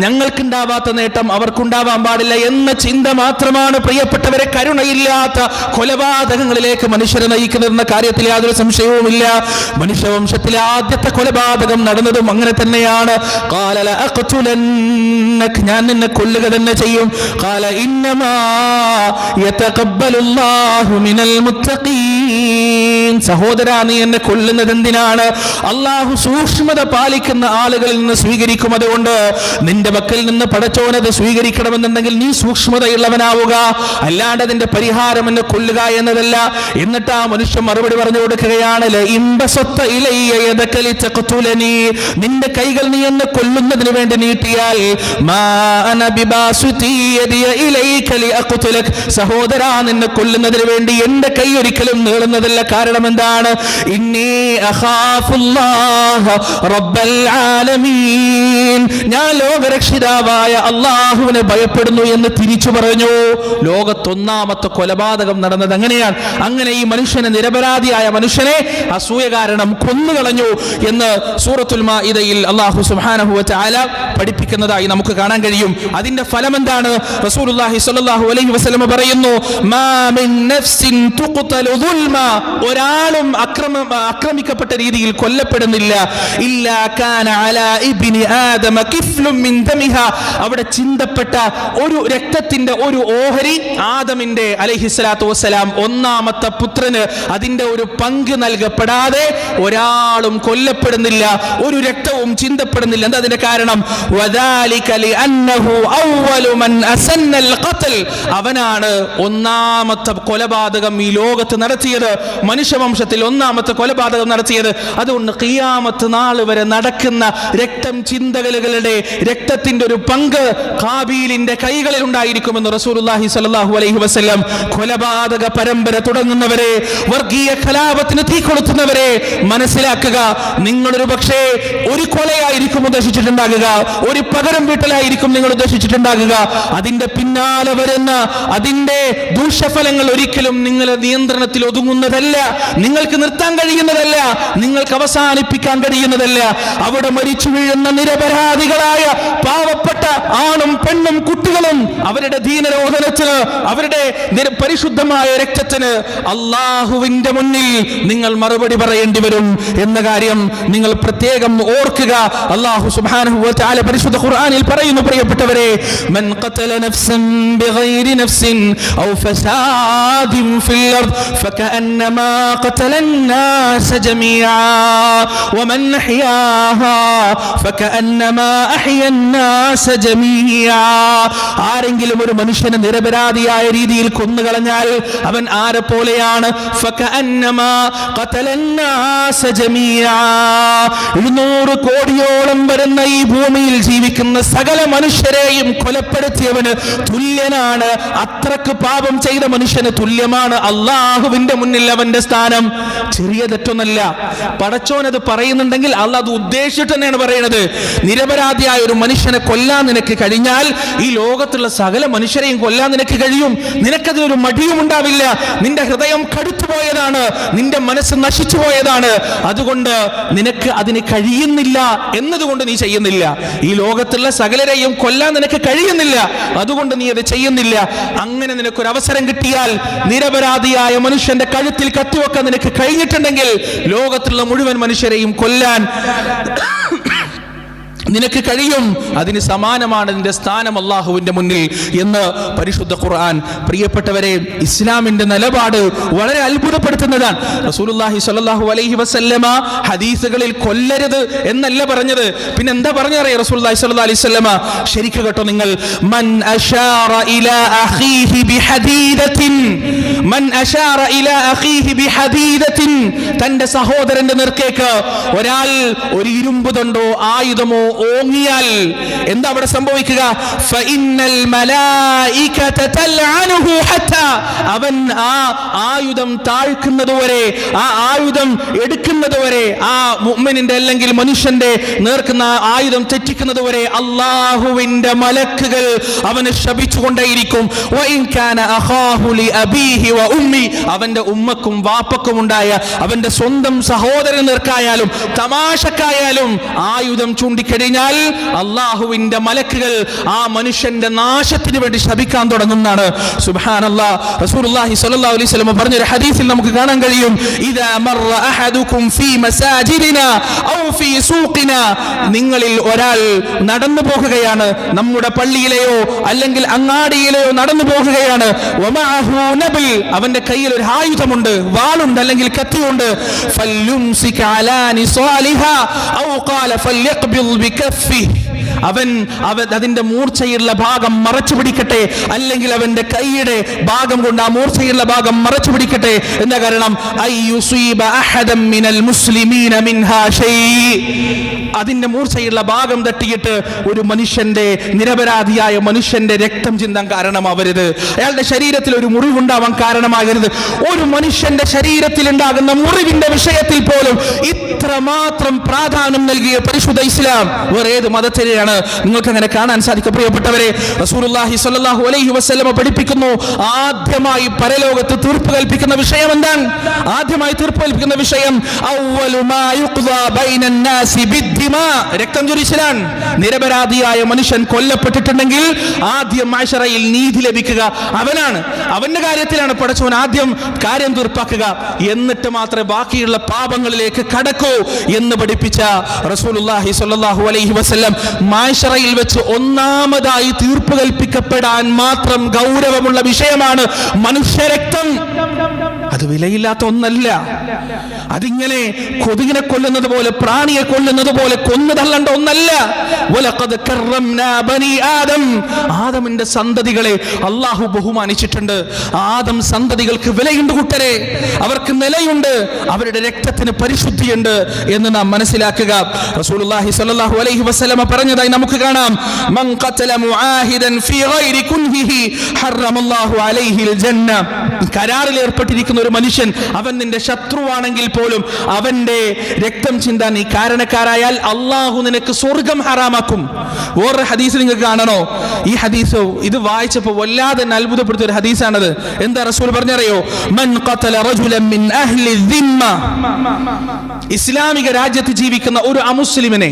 Speaker 1: ഞങ്ങൾക്കുണ്ടാവാത്ത നേട്ടം അവർക്കുണ്ടാവാൻ പാടില്ല എന്ന ചിന്ത മാത്രമാണ് പ്രിയപ്പെട്ടവരെ കരുണയില്ലാത്ത കൊലപാതകങ്ങളിലേക്ക് മനുഷ്യരെ നയിക്കുന്നതെന്ന കാര്യത്തിൽ യാതൊരു സംശയവുമില്ല. മനുഷ്യവംശത്തിലെ ആദ്യത്തെ കൊലപാതകം നടന്നതും അങ്ങനെ തന്നെയാണ്. ഖാല ല അഖ്തുലന്നക, ഞാൻ നിന്നെ കൊല്ലുക തന്നെ ചെയ്യും. ഖാല ഇന്നമാ യതഖബ്ബലു യഖ്ബലുല്ലാഹു മിനൽ മുത്തഖീൻ. സഹോദരാ, നീ എന്നെ കൊല്ലുന്നത് എന്തിനാണ്? അള്ളാഹു സൂക്ഷ്മത പാലിക്കുന്ന ആളുകളിൽ നിന്ന് സ്വീകരിക്കും. അതുകൊണ്ട് നിന്റെ മക്കളിൽ നിന്ന് പടച്ചോനത് സ്വീകരിക്കണമെന്നുണ്ടെങ്കിൽ നീ സൂക്ഷ്മതയുള്ളവനാവുക, അല്ലാണ്ട് അതിന്റെ പരിഹാരം എന്നെ കൊല്ലുക എന്നതല്ല. എന്നിട്ട് ആ മനുഷ്യൻ മറുപടി പറഞ്ഞു കൊടുക്കുകയാണ്, നിന്റെ കൈകൾ നീ എന്നെ കൊല്ലുന്നതിന് വേണ്ടി നീട്ടിയാൽ സഹോദരാ, നിന്നെ കൊല്ലുന്നതിന് വേണ്ടി എന്റെ കൈ ഒരിക്കലും നീളുന്നതല്ല. കാരണം എന്താണ്? ഇന്നി അഖാഫുല്ലാഹ റബ്ബൽ ആലമീൻ, ഞാൻ ലോകരക്ഷിതാവായ അള്ളാഹുവിനെ ഭയപ്പെടുന്നു എന്ന് തിരിച്ചു പറഞ്ഞു. ലോകത്തൊന്നാമത്തെ കൊലപാതകം നടന്നത് അങ്ങനെയാണ്. അങ്ങനെ ഈ മനുഷ്യനെ, നിരപരാധിയായ മനുഷ്യനെ അസൂയ കാരണം കൊന്നുകളഞ്ഞു എന്ന് സൂറത്തുൽ മാഇദയിൽ അല്ലാഹു സുബ്ഹാനഹു വ തആല പഠിപ്പിക്കുന്നതായി നമുക്ക് കാണാൻ കഴിയും. അതിന്റെ ഫലം എന്താണ്? റസൂലുള്ളാഹി സ്വല്ലല്ലാഹു അലൈഹി വസല്ലം പറയുന്നു, മാ മിൻ നഫ്സിൻ തുഖ്തലു ദുൽമ, ഒരാളും ആക്രമിക്കപ്പെട്ട രീതിയിൽ കൊല്ലപ്പെടുന്നില്ല, ഇല്ലാ കാന അലാ ഇബ്നി ആദമ കിഫ്ലുൻ മിൻ ദമിഹാ, അവിടെ ചിന്തപ്പെട്ട ഒരു രക്തത്തിന്റെ ഒരു ഓഹരി ആദമിന്റെ അലൈഹിസ്സലാത്തു വസ്സലാം ഒന്നാമത്തെ പുത്രന് അതിന്റെ ഒരു പങ്ക് നൽകപ്പെടാതെ ഒരാളും കൊല്ലപ്പെടുന്നില്ല, ഒരു രക്തവും ചിന്തപ്പെടുന്നില്ല. എന്താ അതിന്റെ കാരണം? വദാലിക ലിഅന്നഹു അവ്വലു മൻ അസന്നൽ ഖത്ൽ, അവനാണ് ഒന്നാമത്തെ കൊലപാതകം ഈ ലോകത്ത് നടത്തിയത്, മനുഷ്യവംശത്തിൽ ഒന്നാമത്തെ കൊലപാതകം നടത്തിയത്. അതുകൊണ്ട് ഖിയാമത്ത് നാൾ വരെ നടക്കുന്ന രക്തം ചിന്തകളുടെ രക്തത്തിന്റെ ഒരു പങ്ക് ഖാബീലിന്റെ കൈകളിൽ ഉണ്ടായിരിക്കുമെന്ന് റസൂലുള്ളാഹി സ്വല്ലല്ലാഹു അലൈഹി വസല്ലം. കൊലപാതക പരമ്പര തുടങ്ങുന്നവരെ, വർഗീയ കലാപത്തിന് തീ കൊളുത്തുന്നവരെ മനസ്സിലാക്കുക, നിങ്ങളൊരു പക്ഷേ ഒരു കൊലയായിരിക്കും ഉദ്ദേശിച്ചിട്ടുണ്ടാകുക, ഒരു പകരം വീട്ടലായിരിക്കും നിങ്ങൾ ഉദ്ദേശിച്ചിട്ടുണ്ടാകുക. അതിന്റെ പിന്നാലെ വരുന്ന അതിന്റെ ദൂഷ്യഫലങ്ങൾ ഒരിക്കലും നിങ്ങളുടെ നിയന്ത്രണത്തിൽ ഒതുങ്ങുന്നതല്ല, നിങ്ങൾക്ക് നിർത്താൻ കഴിയുന്നതല്ല, നിങ്ങൾക്ക് അവസാനിപ്പിക്കാൻ കഴിയുന്നതല്ല. അവിടെ മരിച്ചു വീഴുന്ന നിരപരാധികളായ പാവപ്പെട്ട ആണും പെണ്ണും കുട്ടികളും അവരുടെ ദീനരോധനത്തിന്, അവരുടെ പരിശുദ്ധമായ രക്തത്തിന് അള്ളാഹുവിന്റെ മുന്നിൽ നിങ്ങൾ മറുപടി പറയേണ്ടി വരും എന്ന കാര്യം നിങ്ങൾ പ്രത്യേകം ഓർക്കുക. അള്ളാഹു സുബ്ഹാനഹു വ തആല പരിശുദ്ധ ഖുർആനിൽ പറയുന്നു, പ്രിയപ്പെട്ടവരെ, മൻ ഖതല നഫ്സൻ ബിഗൈരി നഫ്സിൻ ഔ ഫസാദിൻ ഫിൽ അർദ് ഫകഅന്നമാ ഖതല الناس ജമീഅ വമൻ അഹ്യാഹാ ഫകഅന്നമാ അഹ്യ الناس ജമീഅ. ആരെങ്കിലും ഒരു മനുഷ്യനെ നിരപരാധിയായ രീതിയിൽ കൊന്നുകളഞ്ഞാൽ അവൻ ആരെ പോലെയാണ്? ഫകഅന്നമാ ഖതല الناس ജമീഅ. 200 കോടിയോളം വരുന്ന ഈ ഭൂമിയിൽ ജീവിക്കുന്ന സകല മനുഷ്യരെയും കൊലപ്പെടുത്തിയവന് തുല്യനാണ്. അത്രക്ക് പാപം ചെയ്ത മനുഷ്യന് തുല്യമാണ് അള്ളാഹുവിന്റെ മുന്നിൽ അവന്റെ സ്ഥാനം. ചെറിയ തെറ്റൊന്നല്ല. പടച്ചോനത് പറയുന്നുണ്ടെങ്കിൽ അള്ളാഹ് അത് ഉദ്ദേശിച്ചിട്ട് തന്നെയാണ് പറയുന്നത്. നിരപരാധിയായ ഒരു മനുഷ്യനെ കൊല്ലാൻ നിനക്ക് കഴിഞ്ഞാൽ ഈ ലോകത്തുള്ള സകല മനുഷ്യരെയും കൊല്ലാൻ നിനക്ക് കഴിയും. നിനക്കതിനൊരു മടിയും ഉണ്ടാവില്ല. നിന്റെ ഹൃദയം കടുത്തുപോയതാണ്, നിന്റെ മനസ്സ് നശിച്ചു പോയതാണ്. അതുകൊണ്ട് നിനക്ക് അതിന് കഴിയുന്നില്ല എന്നതുകൊണ്ട് നീ ചെയ്യുന്നില്ല. ഈ ലോകത്തുള്ള സകലരെയും കൊല്ലാൻ നിനക്ക് കഴിയുന്നില്ല, അതുകൊണ്ട് നീ അത് ചെയ്യുന്നില്ല. അങ്ങനെ നിനക്കൊരു അവസരം കിട്ടിയാൽ നിരപരാധിയായ മനുഷ്യന്റെ കഴുത്തിൽ കത്തിവെക്കാൻ നിനക്ക് കഴിഞ്ഞിട്ടുണ്ടെങ്കിൽ ലോകത്തുള്ള മുഴുവൻ മനുഷ്യരെയും കൊല്ലാൻ നിനക്ക് കഴിയും. അതിന് സമാനമാണ് നിന്റെ സ്ഥാനം അള്ളാഹുവിന്റെ മുന്നിൽ എന്ന് പരിശുദ്ധ ഖുർആൻ. പ്രിയപ്പെട്ടവരെ, ഇസ്ലാമിന്റെ നിലപാട് വളരെ അത്ഭുതപ്പെടുത്തുന്നതാണ്. റസൂലുള്ളാഹി സ്വല്ലല്ലാഹു അലൈഹി വസല്ലമ ഹദീസുകളിൽ കൊല്ലരുത് എന്നല്ല പറഞ്ഞത്, പിന്നെ എന്താ പറഞ്ഞറിയാം റസൂലുള്ളാഹി സ്വല്ലല്ലാഹു അലൈഹി വസല്ലമ? ശരിക്കും കേട്ടോ നിങ്ങൾ, മൻ അശാറ ഇലാ അഖീഹി ബിഹദീദത്തിൻ, മൻ അശാറ ഇലാ അഖീഹി ബിഹദീദത്തിൻ, തന്റെ സഹോദരന്റെ നേർക്കേക്ക് ഒരാൾ ഒരു ഇരുമ്പ് തണ്ടോ ആയുധമോ ഓങ്ങിയാൽ എന്താ അവിടെ സംഭവിക്കുക? ഫഇന്നൽ മലായികത തൽഅനുഹു ഹത്താ, അവൻ ആ ആയുധം താഴ്ക്കുന്നതുവരെ, ആ ആയുധം എടുക്കുന്നതുവരെ, ആ മുഅ്മിനിന്റെ അല്ലെങ്കിൽ മനുഷ്യന്റെ നേർക്കുന്ന ആയുധം തെറ്റിക്കുന്നതുവരെ അല്ലാഹുവിന്റെ മലക്കുകൾ അവനെ ശപിച്ചുകൊണ്ടേയിരിക്കും. വഇൻ കാന അഖാഹു ലി അബീഹി വ ഉമ്മി, അവന്റെ ഉമ്മക്കും വാപ്പക്കും ഉണ്ടായ അവന്റെ സ്വന്തം സഹോദരൻ നേർക്കായാലും തമാശക്കായാലും ആയുധം ചൂണ്ടിക്കഴിഞ്ഞാൽ അള്ളാഹുവിന്റെ മലക്കുകൾ ആ മനുഷ്യന്റെ നാശത്തിന് വേണ്ടി ശപിക്കാൻ തുടങ്ങുന്നതാണ്. സുബ്ഹാനല്ലാഹ്. റസൂലുള്ളാഹി സ്വല്ലല്ലാഹു അലൈഹി വസല്ലം പറഞ്ഞൊരു ഹദീസിൽ നമുക്ക് കാണാൻ കഴിയും, ഇദാ മർറ അഹദുകും ഫീ മസാജിദിനാ ഔ ഫീ സൂഖിനാ, നിങ്ങളിൽ ഒരാൾ നടന്നു പോകുകയാണ്, നമ്മുടെ പള്ളിയിലെയോ അല്ലെങ്കിൽ അങ്ങാടിയിലെയോ നടന്നു പോകുകയാണ്, വമഅഹു നബിൽ, അവന്റെ കയ്യിൽ ഒരു ആയുധമുണ്ട്, വാളുണ്ട് അല്ലെങ്കിൽ കത്തിയുണ്ട്. ഫല്യുംസിക അലാ നിസാലിഹാ ഔ ഖാല ഫല്യഖ്ബിൽ ബികഫി. അവൻ അതിന്റെ മൂർച്ചയുള്ള ഭാഗം മറച്ചു പിടിക്കട്ടെ, അല്ലെങ്കിൽ അവന്റെ കൈയുടെ ഭാഗം കൊണ്ട് ആ മൂർച്ചയുള്ള ഭാഗം മറച്ചു പിടിക്കട്ടെ. എന്താ കാരണം? അയ്യുസീബ അഹദൻ മിനൽ മുസ്ലിമീന മിൻഹാ ഷൈ. അതിന്റെ മൂർച്ചയുള്ള ഭാഗം തട്ടിയിട്ട് ഒരു മനുഷ്യന്റെ, നിരപരാധിയായ മനുഷ്യന്റെ രക്തം ചിന്താൻ കാരണമാവരുത്. അയാളുടെ ശരീരത്തിൽ ഒരു മുറിവുണ്ടാവാൻ കാരണമാകരുത്. ഒരു മനുഷ്യന്റെ ശരീരത്തിൽ ഉണ്ടാകുന്ന മുറിവിന്റെ വിഷയത്തിൽ പോലും ഇത്രമാത്രം പ്രാധാന്യം നൽകിയ പരിശുദ്ധ ഇസ്ലാം വേറെ ഏത് മതത്തിലെയാണ് നിങ്ങൾക്ക് അങ്ങനെ കാണാൻ സാധിക്കും? പ്രിയപ്പെട്ടവരെ, റസൂലുള്ളാഹി സ്വല്ലല്ലാഹു അലൈഹി വസല്ലം പഠിപ്പിക്കുന്നു, ആദ്യമായി പരലോകത്ത് തീർപ്പ് കൽപ്പിക്കുന്ന വിഷയം എന്താണ്? ആദ്യമായി തീർപ്പ് കൽപ്പിക്കുന്ന വിഷയം അവ്വലു മാ യുഖ്ദാ ബൈനൻ നാസി ബിദ്ദിമാ, രക്തം ചൊരിച്ചിലാണ്. നിരപരാധിയായ മനുഷ്യൻ കൊല്ലപ്പെട്ടിട്ടുണ്ടെങ്കിൽ ആദ്യം മഅ്ശറയിൽ നീതി ലഭിക്കുക അവനാണ്. അവന്റെ കാര്യത്തിലാണ് പടച്ചവൻ ആദ്യം കാര്യം തീർപ്പാക്കുക, എന്നിട്ട് മാത്രമേ ബാക്കിയുള്ള പാപങ്ങളിലേക്ക് കടക്കൂ എന്ന് പഠിപ്പിച്ച റസൂലുള്ളാഹി സ്വല്ലല്ലാഹു അലൈഹി വസല്ലം മഅ്ശറയിൽ വെച്ച് ഒന്നാമതായി തീർപ്പ് കൽപ്പിക്കപ്പെടാൻ മാത്രം ഗൗരവമുള്ള വിഷയമാണ് മനുഷ്യരക്തം. അത് വിലയില്ലാത്ത ഒന്നല്ല. അതിങ്ങനെ കൊതുകിനെ കൊല്ലുന്നത് പോലെ, പ്രാണിയെ കൊല്ലുന്നത് പോലെ കൊന്നു തള്ളേണ്ട ഒന്നല്ല. വലഖദ് കറംനാ ബനി ആദം, ആദമിന്റെ സന്തതികളെ അല്ലാഹു ബഹുമാനിച്ചിട്ടുണ്ട്. ആദം സന്തതികൾക്ക് വിലയുണ്ട് കൂട്ടരെ, അവർക്ക് നിലയുണ്ട്, അവരുടെ രക്തത്തിന് പരിശുദ്ധിയുണ്ട് എന്ന് നാം മനസ്സിലാക്കുക. റസൂലുള്ളാഹി സ്വല്ലല്ലാഹു അലൈഹി വസല്ലം പറഞ്ഞതായി നമുക്ക് കാണാം, മൻ ഖതല മുആഹിദൻ ഫീ ഗൈരി കുൻഹിഹി ഹറമല്ലാഹു അലൈഹിൽ ജന്ന. കരാറിൽ ഏർപ്പെട്ടിരിക്കുന്ന ഒരു മനുഷ്യൻ, അവൻ നിന്റെ ശത്രുവാണെങ്കിൽ പോലും അവന്റെ രക്തം ചിന്താൻ നീ കാരണക്കാരായാൽ അള്ളാഹു നിനക്ക് സ്വർഗം ഹറാമാക്കും. വേറൊരു ഹദീസ് നിങ്ങൾക്ക് കാണണോ? ഈ ഹദീസ് ഇത് വായിച്ചപ്പോൾ വല്ലാതെ അത്ഭുതപ്പെടുത്തിയ ഒരു ഹദീസാണത്. എന്താ റസൂൽ പറഞ്ഞറിയോ? മൻ ഖതല റജുലൻ മിൻ അഹ്ലി ദിമ്മ, ഇസ്ലാമിക രാജ്യത്ത് ജീവിക്കുന്ന ഒരു അമുസ്ലിമിനെ,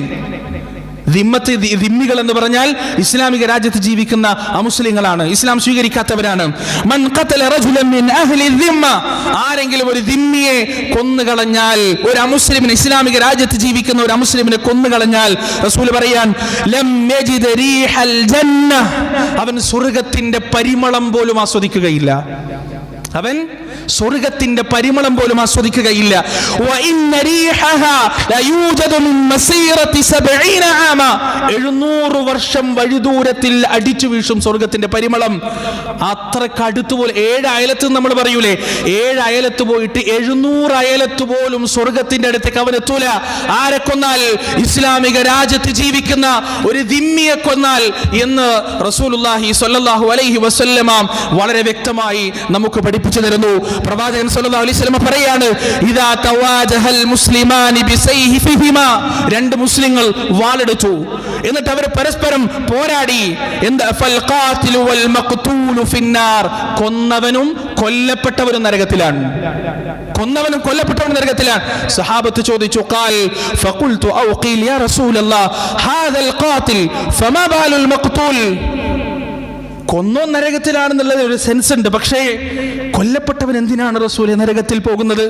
Speaker 1: ദിമ്മികൾ എന്ന് പറഞ്ഞാൽ ഇസ്ലാമിക രാജ്യത്ത് ജീവിക്കുന്ന അമുസ്ലിങ്ങളാണ്, ഇസ്ലാം സ്വീകരിക്കാത്തവരാണ്. മൻ ഖതല റജുലൻ മിൻ അഹ്ലി ദിമ്മ, ആരെങ്കിലും ഒരു ദിമ്മിയെ കൊന്നുകളഞ്ഞാൽ, ഒരു അമുസ്ലിമിനെ, ഇസ്ലാമിക രാജ്യത്ത് ജീവിക്കുന്ന ഒരു അമുസ്ലിമിനെ കൊന്നുകളഞ്ഞാൽ, റസൂൽ പറയാൻ ലം യജിദ് റീഹൽ ജന്ന, അവൻ സ്വർഗ്ഗത്തിന്റെ പരിമളം പോലും ആസ്വദിക്കുകയില്ല. അവൻ സ്വർഗ്ഗത്തിന്റെ പരിമളം പോലും ആസ്വദിക്കുകയില്ല. 700 വർഷം വഴിദൂരത്തിൽ അടിച്ചു വീഴ്ചും സ്വർഗ്ഗത്തിന്റെ പരിമളം. അത്രക്ക് അടുത്തുപോലെ, 7 അയലത്ത് നമ്മൾ പറയൂലേ, 7 അയലത്ത് പോയിട്ട് 700 അയലത്ത് പോലും സ്വർഗ്ഗത്തിന്റെ അടുത്തേക്ക് അവൻ എത്തൂല. ആരെ കൊന്നാൽ? ഇസ്ലാമിക രാജ്യത്ത് ജീവിക്കുന്ന ഒരു ദിമ്മിയെ കൊന്നാൽ എന്ന് റസൂലുള്ളാഹി സ്വല്ലല്ലാഹു അലൈഹി വസല്ലമ വളരെ വ്യക്തമായി നമുക്ക് പഠിപ്പിച്ചു തരുന്നു. പ്രവാചകൻ സല്ലല്ലാഹു അലൈഹി വസല്ലം പറയാണ്, ഇദാ തവാജഹൽ മുസ്ലിമാനി ബിസൈഹിഹിമാ, രണ്ട് മുസ്ലിങ്ങൾ വാളെടുത്തു, എന്നിട്ട് അവർ പരസ്പരം പോരാടി. എന്താ? ഫൽ ഖാതിലു വൽ മഖ്തൂലു ഫിന്നാർ, കൊന്നവനും കൊല്ലപ്പെട്ടവനും നരകത്തിലാണ്. കൊന്നവനും കൊല്ലപ്പെട്ടവനും നരകത്തിലാണ്. സഹാബത്ത് ചോദിച്ചു, ഖാൽ ഫഖുൽതു ഔ ഖീൽ യാ റസൂലല്ലാഹ് ഹാദൽ ഖാതിൽ ഫമാ ബാലുൽ മഖ്തൂൽ, കൊന്നോ നരകത്തിലാണെന്നുള്ളത് ഒരു സെൻസ് ഉണ്ട്, പക്ഷേ കൊല്ലപ്പെട്ടവൻ എന്തിനാണ് റസൂലെ നരകത്തിൽ പോകുന്നത്?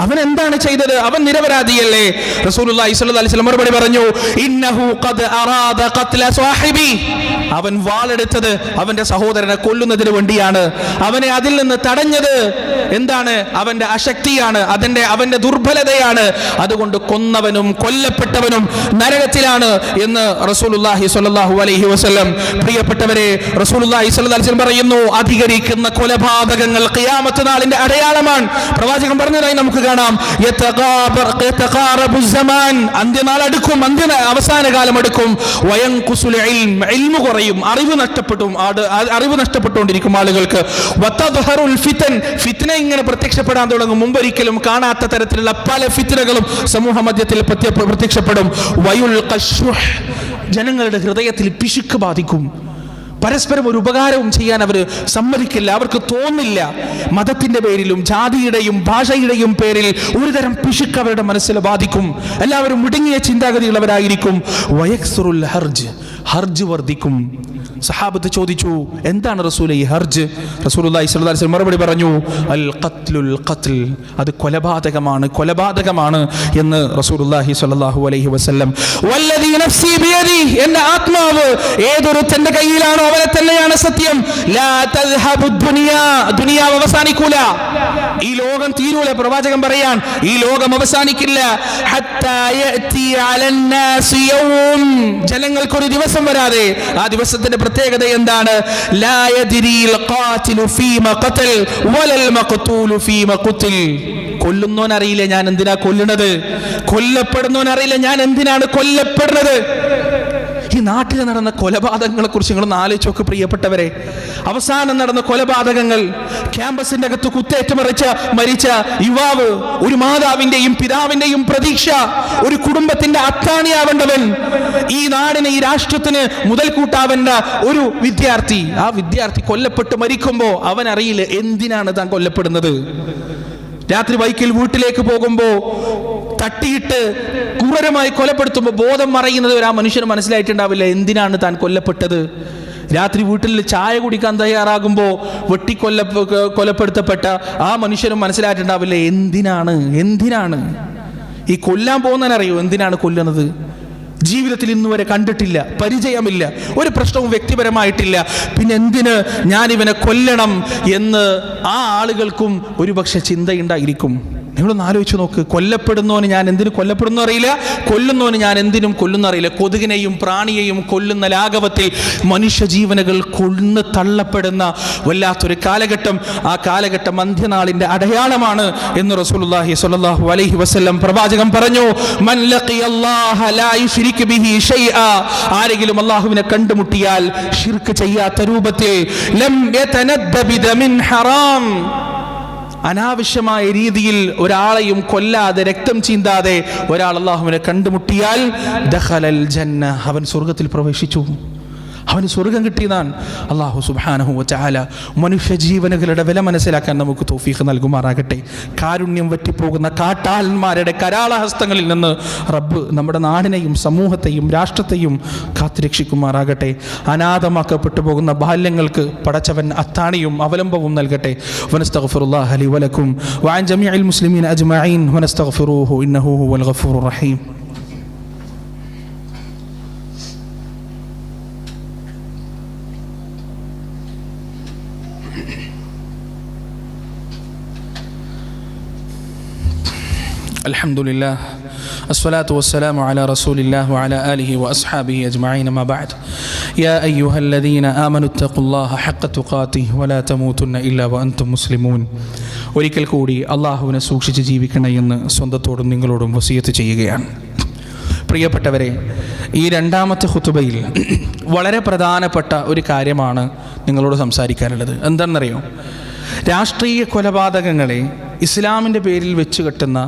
Speaker 1: അവൻ എന്താണ് ചെയ്തത്? അവൻ നിരപരാധിയല്ലേ? റസൂലുള്ളാഹി സ്വല്ലല്ലാഹു അലൈഹി വസല്ലം മറുപടി പറഞ്ഞു, ഇന്നഹു ഖദ് അറാദ ഖത്ല സ്വഹിബി, അവൻ വാളെടുത്തത് അവന്റെ സഹോദരനെ കൊല്ലുന്നതിന് വേണ്ടിയാണ്. അവനെ അതിൽ നിന്ന് തടഞ്ഞത് എന്താണ്? അവന്റെ അശക്തിയാണ്, അവന്റെ ദുർബലതയാണ്. അതുകൊണ്ട് കൊന്നവനും കൊല്ലപ്പെട്ടവനും നരകത്തിലാണ് എന്ന് റസൂലുള്ളാഹി സ്വല്ലല്ലാഹു അലൈഹി വസല്ലം. പ്രിയപ്പെട്ടവരെ, റസൂലുള്ളാഹി സ്വല്ലല്ലാഹു അലൈഹി വസല്ലം പറയുന്നു, അധികരിക്കുന്ന കൊലപാതകങ്ങൾ ഖിയാമത്ത് നാളിന്റെ അടയാളമാണ്. പ്രവാചകൻ പറഞ്ഞതായി നമുക്ക് കാണാം, അന്ത്യനാൾ അടുക്കും, അവസാന കാലം അടുക്കും. വയൻകുസുൽ ഇൽം, ഇൽമു കുറയും, അറിവ് നഷ്ടപ്പെട്ടുകൊണ്ടിരിക്കും ആളുകൾക്ക്. വതദ്ഹറുൽ ഫിതൻ, ഫിത്ന ഇങ്ങനെ പ്രത്യക്ഷപ്പെടാൻ തുടങ്ങും. മുമ്പൊരിക്കലും കാണാത്ത തരത്തിലുള്ള പല ഫിത്നകളും സമൂഹ മധ്യത്തിൽ പ്രത്യക്ഷപ്പെടും. വയുൽഖശുഹ്, ജനങ്ങളുടെ ഹൃദയത്തിൽ പിശുക്ക് ബാധിക്കും. പരസ്പരം ഒരു ഉപകാരവും ചെയ്യാൻ അവർ സമ്മതിക്കില്ല, അവർക്ക് തോന്നില്ല. മതത്തിന്റെ പേരിലും ജാതിയുടെയും ഭാഷയുടെയും പേരിൽ ഒരുതരം പിശുക്ക് അവരുടെ മനസ്സിൽ ബാധിക്കും. എല്ലാവരും മുടങ്ങിയ ചിന്താഗതിയുള്ളവരായിരിക്കും. വയക്സുറുൽ ഹർജ്, ഹർജ് വർദ്ധിക്കും. സഹാബത്ത് ചോദിച്ചു, എന്താണ് റസൂലേ ഈ ഹർജ്? റസൂലുള്ളാഹി സ്വല്ലല്ലാഹു അലൈഹി വസല്ലം മറുപടി പറഞ്ഞു, അൽ ഖത്ലുൽ ഖത്ൽ, അത് കൊലപാതകമാണ് എന്ന് റസൂലുള്ളാഹി സ്വല്ലല്ലാഹു അലൈഹി വസല്ലം. വല്ലദീ നഫ്സി ബിയദി, എൻ്റെ ആത്മാവ് ഏതൊരുത്തന്റെ കയ്യിലാണോ അവനെ തന്നെയാണ് സത്യം. ലാ തദ്ഹബു ദുനിയാ, ദുനിയാവ് അവസാനിക്കൂല, ഈ ലോകം തീരൂല. പ്രവാചകൻ പറയാൻ, ഈ ലോകം അവസാനിക്കില്ല. ഹത്താ യഅതി അലന്നാസി യൗം, ജനങ്ങൾക്കൊരു ദിവസം വരാതെ. ആ ദിവസത്തിന്റെ പ്രത്യേകത എന്താണ്? ലാ യദ്രിൽ ഖാതിലു ഫീമ ഖതൽ വലൽ മഖ്തൂലു ഫീമ ഖുതിൽ. കൊല്ലുന്നവൻ അറിയില്ല ഞാൻ എന്തിനാ കൊല്ലുന്നത്, കൊല്ലപ്പെടുന്നവൻ അറിയില്ല ഞാൻ എന്തിനാണ് കൊല്ലപ്പെടുന്നത്. ഈ നാട്ടിൽ നടന്ന കൊലപാതകങ്ങളെ കുറിച്ച് നിങ്ങളൊന്ന് ആലോചിച്ച് നോക്ക് പ്രിയപ്പെട്ടവരെ. അവസാനം നടന്ന കൊലപാതകങ്ങൾ, ക്യാമ്പസിന്റെ അകത്ത് കുത്തേറ്റ് മരിച്ച യുവാവ്, ഒരു മാതാവിന്റെയും പിതാവിന്റെയും പ്രതീക്ഷ, ഒരു കുടുംബത്തിന്റെ അത്താണിയാവേണ്ടവൻ, ഈ നാടിന് ഈ രാഷ്ട്രത്തിന് മുതൽക്കൂട്ടാവേണ്ട ഒരു വിദ്യാർത്ഥി. ആ വിദ്യാർത്ഥി കൊല്ലപ്പെട്ട് മരിക്കുമ്പോ അവൻ അറിയില്ല എന്തിനാണ് താൻ കൊല്ലപ്പെടുന്നത്. രാത്രി ബൈക്കിൽ വീട്ടിലേക്ക് പോകുമ്പോ തട്ടിയിട്ട് ക്രൂരമായി കൊലപ്പെടുത്തുമ്പോൾ ബോധം മറയുന്നത് ആ മനുഷ്യന് മനസ്സിലായിട്ടുണ്ടാവില്ല എന്തിനാണ് താൻ കൊല്ലപ്പെട്ടത്. രാത്രി വീട്ടിൽ ചായ കുടിക്കാൻ തയ്യാറാകുമ്പോൾ കൊലപ്പെടുത്തപ്പെട്ട ആ മനുഷ്യനും മനസ്സിലായിട്ടുണ്ടാവില്ല എന്തിനാണ് ഈ കൊല്ലാൻ പോകുന്നതിനറിയോ എന്തിനാണ് കൊല്ലുന്നത്. ജീവിതത്തിൽ ഇന്നുവരെ കണ്ടിട്ടില്ല, പരിചയമില്ല, ഒരു പ്രശ്നവും വ്യക്തിപരമായിട്ടില്ല, പിന്നെ എന്തിന് ഞാൻ ഇവനെ കൊല്ലണം എന്ന് ആ ആളുകൾക്കും ഒരുപക്ഷെ ചിന്തയുണ്ടായിരിക്കും. നിങ്ങളൊന്ന് ആലോചിച്ച് നോക്ക്. കൊല്ലപ്പെടുന്നവന് ഞാൻ എന്തിനു കൊല്ലപ്പെടുന്നു അറിയില്ല, കൊല്ലുന്നവന് ഞാൻ എന്തിനും കൊല്ലുന്ന അറിയില്ല. കൊതുകിനെയും പ്രാണിയെയും കൊല്ലുന്ന ലാഘവത്തിൽ മനുഷ്യജീവനുകൾ കൊന്ന് തള്ളപ്പെടുന്ന വല്ലാത്തൊരു കാലഘട്ടം. ആ കാലഘട്ടം അന്ത്യനാളിന്റെ അടയാളമാണ് എന്ന് റസൂലുള്ളാഹി സ്വല്ലല്ലാഹു അലൈഹി വസല്ലം പ്രവാചകൻ പറഞ്ഞു. മൻ ലഖിയല്ലാഹ ലാ യുശ്രികു ബിഹി ഷൈആ, ആരെങ്കിലും അല്ലാഹുവിനെ കണ്ടുമുട്ടിയാൽ ശിർക്ക് ചെയ്യാത്ത രൂപത്തിൽ, ലം യതനദ്ദബിദ മിൻ ഹറാം, അനാവശ്യമായ രീതിയിൽ ഒരാളെയും കൊല്ലാതെ രക്തം ചീന്താതെ ഒരാൾ അല്ലാഹുവിനെ കണ്ടുമുട്ടിയാൽ ദഖലൽ ജന്ന, അവൻ സ്വർഗത്തിൽ പ്രവേശിച്ചു, അവന് സ്വർഗം കിട്ടിയതാണ്. അല്ലാഹു സുബ്ഹാനഹു വ തആല മനുഷ്യജീവനുകളുടെ വില മനസ്സിലാക്കാൻ നമുക്ക് തൗഫീഖ് നൽകുമാറാകട്ടെ. കാരുണ്യം വറ്റിപ്പോകുന്ന കാട്ടാളന്മാരുടെ കരാളഹസ്തങ്ങളിൽ നിന്ന് റബ്ബ് നമ്മുടെ നാടിനെയും സമൂഹത്തെയും രാഷ്ട്രത്തെയും കാത്തുരക്ഷിക്കുമാറാകട്ടെ. അനാഥമാക്കപ്പെട്ടു പോകുന്ന ബാല്യങ്ങൾക്ക് പടച്ചവൻ അത്താണിയും അവലംബവും നൽകട്ടെ. വനസ്തഗ്ഫിറുല്ലാഹ ലി വലക്കും വഅൻ ജമീഇൽ മുസ്ലിമീന അജ്മഈൻ വനസ്തഗ്ഫിറൂഹു ഇന്നഹു ഹുവൽ ഗഫൂറുർ റഹീം. الحمد لله الصلاة والسلام على رسول الله وعلى آله وأصحابه أجمعين ما بعد يا أيها الذين آمنوا اتقوا الله حق تقاته ولا تموتن إلا وأنتم مسلمون. ഒരിക്കൽ കൂടി അള്ളാഹുവിനെ സൂക്ഷിച്ച് ജീവിക്കണമെന്ന് സ്വന്തത്തോടും നിങ്ങളോടും വസിയത്ത് ചെയ്യുകയാണ്. പ്രിയപ്പെട്ടവരെ, ഈ രണ്ടാമത്തെ ഖുതുബയിൽ വളരെ പ്രധാനപ്പെട്ട ഒരു കാര്യമാണ് നിങ്ങളോട് സംസാരിക്കാനുള്ളത്. എന്താണെന്നറിയോ? രാഷ്ട്രീയ കൊലപാതകങ്ങളെ ഇസ്ലാമിൻ്റെ പേരിൽ വെച്ച് കെട്ടുന്ന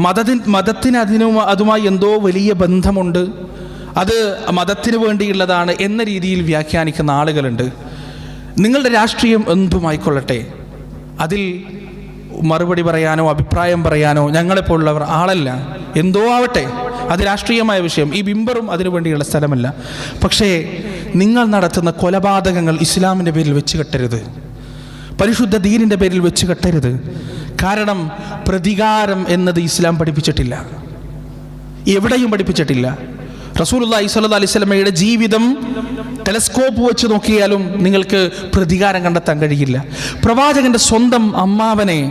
Speaker 1: മതത്തിന് അതുമായി എന്തോ വലിയ ബന്ധമുണ്ട്, അത് മതത്തിന് വേണ്ടിയുള്ളതാണ് എന്ന രീതിയിൽ വ്യാഖ്യാനിക്കുന്ന ആളുകളുണ്ട്. നിങ്ങളുടെ രാഷ്ട്രീയം എന്തുമായിക്കൊള്ളട്ടെ, അതിൽ മറുപടി പറയാനോ അഭിപ്രായം പറയാനോ ഞങ്ങളെപ്പോലുള്ളവർ ആളല്ല. എന്തോ ആവട്ടെ, അത് രാഷ്ട്രീയമായ വിഷയം. ഈ ബിംബറും അതിനു വേണ്ടിയുള്ള സ്ഥലമല്ല. പക്ഷേ നിങ്ങൾ നടത്തുന്ന കൊലപാതകങ്ങൾ ഇസ്ലാമിൻ്റെ പേരിൽ വെച്ച് കെട്ടരുത്, പരിശുദ്ധ ദീനിൻ്റെ പേരിൽ വെച്ച് കെട്ടരുത്. കാരണം പ്രതികാരം എന്നത് ഇസ്ലാം പഠിപ്പിച്ചിട്ടില്ല, എവിടെയും പഠിപ്പിച്ചിട്ടില്ല. റസൂലുള്ളാഹി സ്വല്ലല്ലാഹു അലൈഹി വസല്ലമയുടെ ജീവിതം ടെലസ്കോപ്പ് വെച്ച് നോക്കിയാലും നിങ്ങൾക്ക് പ്രതികാരം കണ്ടെത്താൻ കഴിയില്ല. പ്രവാചകന്റെ സ്വന്തം അമ്മാവനെ,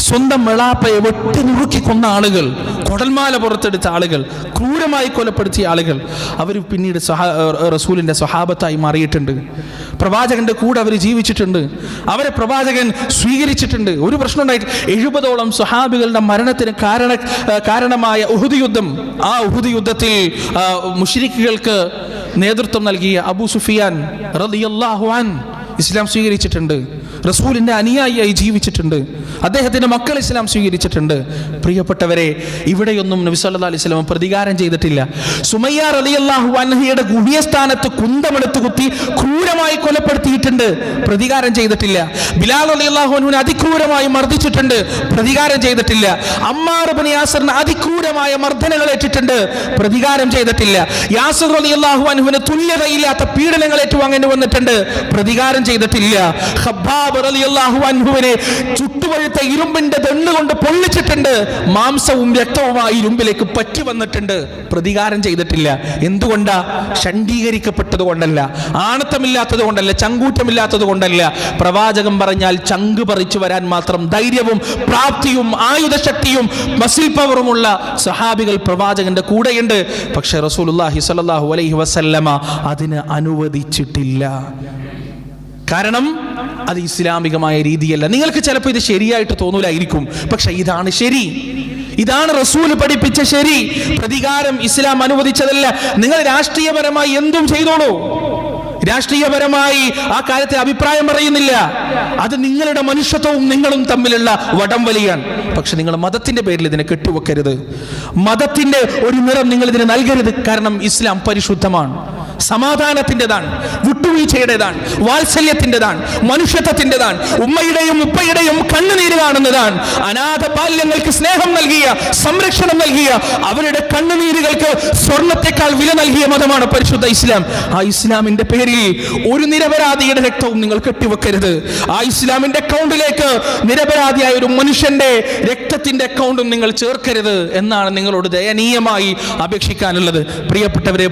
Speaker 1: സ്വന്തം മെളാപ്പയെ വെട്ടി നുറുക്കി കൊന്ന ആളുകൾ, കൊടൽമാല പുറത്തെടുത്ത ആളുകൾ, ക്രൂരമായി കൊലപ്പെടുത്തിയ ആളുകൾ, അവർ പിന്നീട് റസൂലിൻ്റെ സ്വഹാബത്തായി മാറിയിട്ടുണ്ട്. പ്രവാചകന്റെ കൂടെ അവർ ജീവിച്ചിട്ടുണ്ട്, അവരെ പ്രവാചകൻ സ്വീകരിച്ചിട്ടുണ്ട്. ഒരു പ്രശ്നം ഉണ്ടായിട്ട് 70ഓളം സ്വഹാബികളുടെ മരണത്തിന് കാരണമായ ഉഹുദ് യുദ്ധം, ആ ഉഹുദ് യുദ്ധത്തിൽ മുശ്രിക്കുകൾക്ക് നേതൃത്വം നൽകിയ അബൂ സുഫിയാൻ റളിയല്ലാഹു അൻഹു ഇസ്ലാം സ്വീകരിച്ചിട്ടുണ്ട്. റസൂലിൻ്റെ അനുയായിയായി ജീവിച്ചിട്ടുണ്ട്, അദ്ദേഹത്തിൻ്റെ മക്കൾ ഇസ്ലാം സ്വീകരിച്ചിട്ടുണ്ട്. പ്രിയപ്പെട്ടവരെ, ഇവിടെയൊന്നും നബി സല്ലല്ലാഹു അലൈഹി വസല്ലം പ്രതികാരം ചെയ്തിട്ടില്ല. സുമയ്യ റളിയല്ലാഹു അൻഹയുടെ ഗുഹ്യസ്ഥാനത്ത് കുന്തമെടുത്ത് കുത്തി ക്രൂരമായി കൊലപ്പെടുത്തിയിട്ടുണ്ട്, പ്രതികാരം ചെയ്തിട്ടില്ല. ബിലാൽ റളിയല്ലാഹു അൻഹുവിനെ അതിക്രൂരമായി മർദ്ദിച്ചിട്ടുണ്ട്, പ്രതികാരം ചെയ്തിട്ടില്ല. അമ്മാർ ഇബ്നു യാസിറിന് അതിക്രൂരമായ മർദ്ദനങ്ങൾ ഏറ്റിട്ടുണ്ട്, പ്രതികാരം ചെയ്തിട്ടില്ല. യാസിർ റളിയല്ലാഹു അൻഹുവിന് തുല്യതയില്ലാത്ത പീഡനങ്ങൾ ഏറ്റുവാങ്ങേണ്ടി വന്നിട്ടുണ്ട്, പ്രതികാരം ചെയ്തിട്ടില്ല. ഖബ്ബാബ് റളിയല്ലാഹു അൻഹുവിനെ ചുട്ടുപഴുത്ത ഇരുമ്പിന്റെ ദണ്ണ് കൊണ്ട് പൊള്ളിച്ചിട്ടുണ്ട്, മാംസവും രക്തവും ആ ഇരുമ്പിലേക്ക് പറ്റി വന്നിട്ടുണ്ട്, പ്രതികാരം ചെയ്തിട്ടില്ല. എന്തുകൊണ്ടാ? ഷണ്ഡീകരിക്കപ്പെട്ടത് കൊണ്ടല്ല, ആണത്തമില്ലാത്തത് കൊണ്ടല്ല, ചങ്കൂറ്റമില്ലാത്തത് കൊണ്ടല്ല. പ്രവാചകൻ പറഞ്ഞാൽ ചങ്ക് പറിച്ചു വരാൻ മാത്രം ധൈര്യവും പ്രാപ്തിയും ആയുധശക്തിയും മസിൽ പവറുമുള്ള സഹാബികൾ പ്രവാചകന്റെ കൂടെയുണ്ട്. പക്ഷേ റസൂലുള്ളാഹി സ്വല്ലല്ലാഹു അലൈഹി വസല്ലമ അതിന് അനുവദിച്ചിട്ടില്ല. കാരണം അത് ഇസ്ലാമികമായ രീതിയല്ല. നിങ്ങൾക്ക് ചിലപ്പോൾ ഇത് ശരിയായിട്ട് തോന്നൂലായിരിക്കും, പക്ഷെ ഇതാണ് ശരി, ഇതാണ് റസൂൽ പഠിപ്പിച്ച ശരി. പ്രതികാരം ഇസ്ലാം അനുവദിച്ചതല്ല. നിങ്ങൾ രാഷ്ട്രീയപരമായി എന്തും ചെയ്തോളൂ, രാഷ്ട്രീയപരമായി ആ കാര്യത്തെ അഭിപ്രായം പറയുന്നില്ല, അത് നിങ്ങളുടെ മനുഷ്യത്വവും നിങ്ങളും തമ്മിലുള്ള വടംവലിയാണ്. പക്ഷെ നിങ്ങൾ മതത്തിന്റെ പേരിൽ ഇതിനെ കെട്ടുവെക്കരുത്, മതത്തിന്റെ ഒരു നിറം നിങ്ങൾ ഇതിന് നൽകരുത്. കാരണം ഇസ്ലാം പരിശുദ്ധമാണ്, സമാധാനത്തിൻ്റെതാണ്, വിട്ടുവീഴ്ചയുടേതാണ്, വാത്സല്യത്തിൻ്റെതാണ്, മനുഷ്യത്വത്തിൻ്റെതാണ്, ഉമ്മയുടെയും ഉപ്പയുടെയും കണ്ണുനീര് കാണുന്നതാണ്. അനാഥ ബാല്യങ്ങൾക്ക് സ്നേഹം നൽകിയ, സംരക്ഷണം നൽകിയ, അവരുടെ കണ്ണുനീരുകൾക്ക് സ്വർണത്തെക്കാൾ വില നൽകിയ മതമാണ് പരിശുദ്ധ ഇസ്ലാം. ആ ഇസ്ലാമിന്റെ പേരിൽ ഒരു നിരപരാധിയുടെ രക്തവും നിങ്ങൾ കെട്ടിവെക്കരുത്. ആ ഇസ്ലാമിന്റെ അക്കൗണ്ടിലേക്ക് നിരപരാധിയായ ഒരു മനുഷ്യന്റെ രക്തത്തിന്റെ അക്കൗണ്ടും നിങ്ങൾ ചേർക്കരുത് എന്നാണ് നിങ്ങളോട് ദയനീയമായി അപേക്ഷിക്കാനുള്ളത്. പ്രിയപ്പെട്ടവരെ,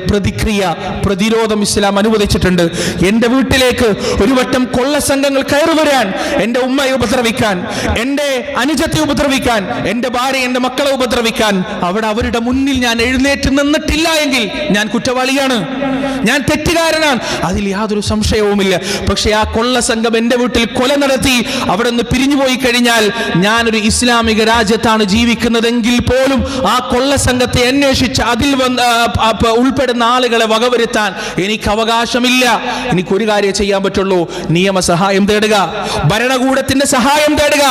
Speaker 1: പ്രതിരോധം ഇസ്ലാം അനുവദിച്ചിട്ടുണ്ട്. എൻ്റെ വീട്ടിലേക്ക് ഒരു വട്ടം കൊള്ള സംഘങ്ങൾ കയറി വരാൻ, എൻ്റെ ഉമ്മയെ ഉപദ്രവിക്കാൻ, എൻ്റെ അനുജത്തെ ഉപദ്രവിക്കാൻ, എൻ്റെ ഭാര്യ എൻ്റെ മക്കളെ ഉപദ്രവിക്കാൻ, അവിടെ അവരുടെ മുന്നിൽ ഞാൻ എഴുന്നേറ്റ് നിന്നിട്ടില്ല എങ്കിൽ ഞാൻ കുറ്റവാളിയാണ്, ഞാൻ തെറ്റുകാരനാണ്, അതിൽ യാതൊരു സംശയവുമില്ല. പക്ഷെ ആ കൊള്ള സംഘം എൻ്റെ വീട്ടിൽ കൊല നടത്തി അവിടെ നിന്ന് പിരിഞ്ഞുപോയി കഴിഞ്ഞാൽ, ഞാനൊരു ഇസ്ലാമിക രാജ്യത്താണ് ജീവിക്കുന്നതെങ്കിൽ പോലും ആ കൊള്ള സംഘത്തെ അന്വേഷിച്ച് അതിൽ ഉൾപ്പെടുന്ന ആളുകളെ വകവരുത്താൻ എനിക്ക് അവകാശമില്ല. എനിക്കൊരു കാര്യം ചെയ്യാൻ പറ്റുള്ളൂ, നിയമസഹായം തേടുക, ഭരണകൂടത്തിന്റെ സഹായം തേടുക,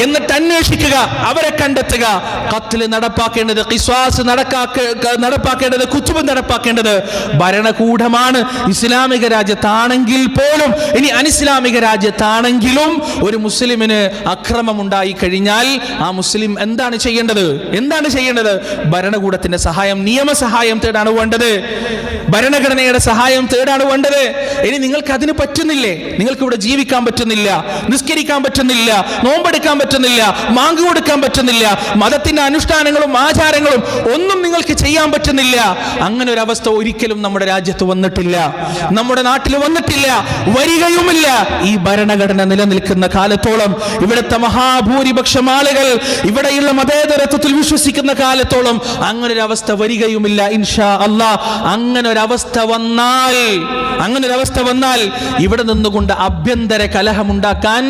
Speaker 1: എന്നിട്ട് അന്വേഷിക്കുക, അവരെ കണ്ടെത്തുക. ഖത്ല് നടപ്പാക്കേണ്ടത്, ഖിസ്വാസ് നടപ്പാക്കേണ്ടത്, കുത്തുബ് നടപ്പാക്കേണ്ടത് ഭരണകൂടമാണ്. ഇസ്ലാമിക രാജ്യത്താണെങ്കിൽ പോലും, ഇനി അനിസ്ലാമിക രാജ്യത്താണെങ്കിലും ഒരു മുസ്ലിമിന് അക്രമം ഉണ്ടായി കഴിഞ്ഞാൽ ആ മുസ്ലിം എന്താണ് ചെയ്യേണ്ടത്? ഭരണകൂടത്തിന്റെ സഹായം, നിയമസഹായം തേടാണ് വേണ്ടത്, ഭരണഘടനയുടെ സഹായം തേടാണ് വേണ്ടത്. ഇനി നിങ്ങൾക്ക് അതിന് പറ്റുന്നില്ലേ, നിങ്ങൾക്ക് ഇവിടെ ജീവിക്കാൻ പറ്റുന്നില്ല, നിസ്കരിക്കാൻ പറ്റുന്നില്ല, നോമ്പെടുക്കാൻ പറ്റുന്നില്ല, മാങ്ക് കൊടുക്കാൻ പറ്റുന്നില്ല, മതത്തിന്റെ അനുഷ്ഠാനങ്ങളും ആചാരങ്ങളും ഒന്നും നിങ്ങൾക്ക് ചെയ്യാൻ പറ്റുന്നില്ല, അങ്ങനെ ഒരു അവസ്ഥ ഒരിക്കലും നമ്മുടെ രാജ്യത്ത് വന്നിട്ടില്ല, നമ്മുടെ നാട്ടിൽ വന്നിട്ടില്ല, വരികയുമില്ല. ഈ ഭരണഘടന നിലനിൽക്കുന്ന കാലത്തോളം, ഇവിടുത്തെ മഹാഭൂരിപക്ഷം ആളുകൾ ഇവിടെയുള്ള മതേതരത്വത്തിൽ വിശ്വസിക്കുന്ന കാലത്തോളം അങ്ങനെ ഒരു അവസ്ഥ വരികയുമില്ല ഇൻഷാ അല്ലാഹ്. അങ്ങനെ ഒരവസ്ഥ വന്നാൽ ഇവിടെ നിന്നുകൊണ്ട് ആഭ്യന്തര കലഹമുണ്ടാക്കാൻ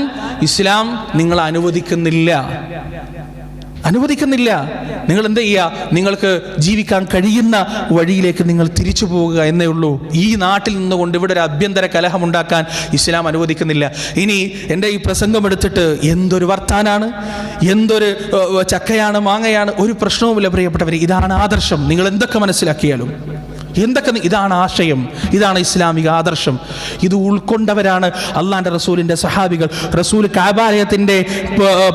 Speaker 1: ഇസ്ലാം നിങ്ങൾ അനുവദിക്കുന്നില്ല. നിങ്ങൾ എന്ത് ചെയ്യുക? നിങ്ങൾക്ക് ജീവിക്കാൻ കഴിയുന്ന വഴിയിലേക്ക് നിങ്ങൾ തിരിച്ചു പോവുക എന്നേ ഉള്ളൂ. ഈ നാട്ടിൽ നിന്നുകൊണ്ട് ഇവിടെ ഒരു ആഭ്യന്തര കലഹമുണ്ടാക്കാൻ ഇസ്ലാം അനുവദിക്കുന്നില്ല. ഇനി എൻ്റെ ഈ പ്രസംഗം എടുത്തിട്ട് എന്തൊരു വർത്താനാണ്, എന്തൊരു ചക്കയാണ്, മാങ്ങയാണ്, ഒരു പ്രശ്നവുമില്ല പ്രിയപ്പെട്ടവർ. ഇതാണ് ആദർശം. നിങ്ങൾ എന്തൊക്കെ മനസ്സിലാക്കിയാലും, ഇതാണ് ആശയം, ഇതാണ് ഇസ്ലാമിക ആദർശം. ഇത് ഉൾക്കൊണ്ടവരാണ് അള്ളാന്റെ റസൂലിന്റെ സഹാബികൾ. റസൂൽ കഅബാലയത്തിന്റെ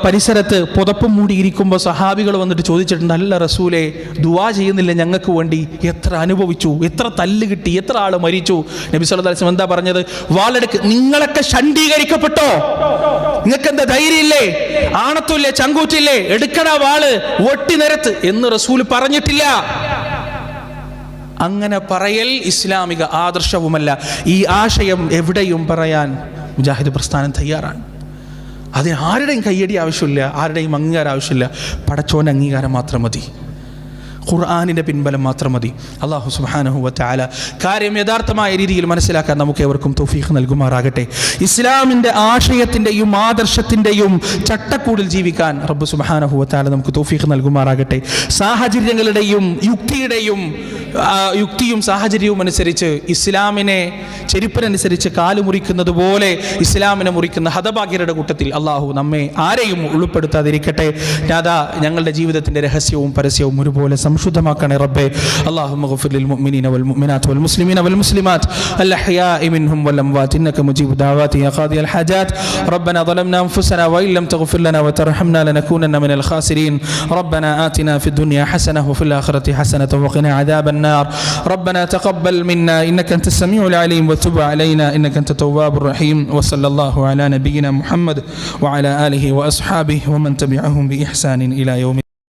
Speaker 1: പരിസരത്ത് പുതപ്പും മൂടിയിരിക്കുമ്പോൾ സഹാബികൾ വന്നിട്ട് ചോദിച്ചിട്ടുണ്ട്, അല്ല റസൂലെ, ദുആ ചെയ്യുന്നില്ല ഞങ്ങൾക്ക് വേണ്ടി? എത്ര അനുഭവിച്ചു, എത്ര തല്ല് കിട്ടി, എത്ര ആള് മരിച്ചു. നബി സല്ലല്ലാഹു അലൈഹി വസല്ലം എന്താ പറഞ്ഞത്? വാളെടുക്ക്. നിങ്ങളൊക്കെ ഷണ്ഡീകരിക്കപ്പെട്ടോ? നിങ്ങൾക്ക് എന്താ ധൈര്യമില്ലേ, ആണത്തില്ലേ, ചങ്കൂറ്റില്ലേ? എടുക്കണ വാള്, ഒട്ടി നിരത്ത് എന്ന് റസൂൽ പറഞ്ഞിട്ടില്ല. അങ്ങനെ പറയൽ ഇസ്ലാമിക ആദർശവുമല്ല. ഈ ആശയം എവിടെയും പറയാൻ മുജാഹിദ് പ്രസ്ഥാനം തയ്യാറാണ്. അതിന് ആരുടെയും കയ്യടി ആവശ്യമില്ല, ആരുടെയും അംഗീകാരം ആവശ്യമില്ല. പടച്ചോൻ്റെ അംഗീകാരം മാത്രം മതി. ഖുർആനിൻ്റെ പിൻബലം മാത്രം മതി. അല്ലാഹു സുബ്ഹാനഹു വ തആല കാര്യം യഥാർത്ഥമായ രീതിയിൽ മനസ്സിലാക്കാൻ നമുക്ക് ഏവർക്കും തൗഫീഖ് നൽകുമാറാകട്ടെ. ഇസ്ലാമിൻ്റെ ആശയത്തിൻ്റെയും ആദർശത്തിൻ്റെയും ചട്ടക്കൂടിൽ ജീവിക്കാൻ റബ്ബ് സുബ്ഹാനഹു വ തആല നമുക്ക് തൗഫീഖ് നൽകുമാറാകട്ടെ. സാഹചര്യങ്ങളുടെയും യുക്തിയും സാഹചര്യവും അനുസരിച്ച് ഇസ്ലാമിനെ ചെരുപ്പിനനുസരിച്ച് കാല് മുറിക്കുന്നത് പോലെ ഇസ്ലാമിനെ മുറിക്കുന്ന ഹതഭാഗ്യരുടെ കൂട്ടത്തിൽ അള്ളാഹു നമ്മെ ആരെയും ഉൾപ്പെടുത്താതിരിക്കട്ടെ. നാദാ, ഞങ്ങളുടെ ജീവിതത്തിൻ്റെ രഹസ്യവും പരസ്യവും ഒരുപോലെ സംശുദ്ധമാക്കണേ റബ്ബേ. അല്ലാഹുമ്മ ഗ്ഫിർ ലിൽ മുഅ്മിനീന വൽ മുഅ്മിനാത്ത് വൽ മുസ്ലിമീന വൽ മുസ്ലിമാത്ത് അൽ അഹ്യാഇ മിൻഹും വൽ അംവാത്ത് ഇന്നക മുജീബു ദഅവാതി യാ ഖാദിയൽ ഹജാത്ത്. റബ്ബനാ ളലംനാ അൻഫുസനാ വഇൻ ലം തഗ്ഫിർ ലനാ വതർഹംനാ ലനകൂനന്ന മിനൽ ഖാസിരീൻ. റബ്ബനാ ആതിനാ ഫിദ് ദുനിയാ ഹസനഹ വഫിൽ ആഖിറതി ഹസനത വഖിനാ അദാബൻ നാർ. റബ്ബനാ തഖബ്ബൽ മിന്നാ ഇന്നക അൻതസ് സമീഉൽ അലീം വതുബ് അലൈനാ ഇന്നക അൻത തവ്വാബുർ റഹീം. വസല്ലല്ലാഹു അലാ നബിയിനാ മുഹമ്മദ് വഅലാ ആലിഹി വഅസ്ഹാബിഹി വമൻ തബിഅഹും ബിഇഹ്സാനിൻ ഇലാ യൗമി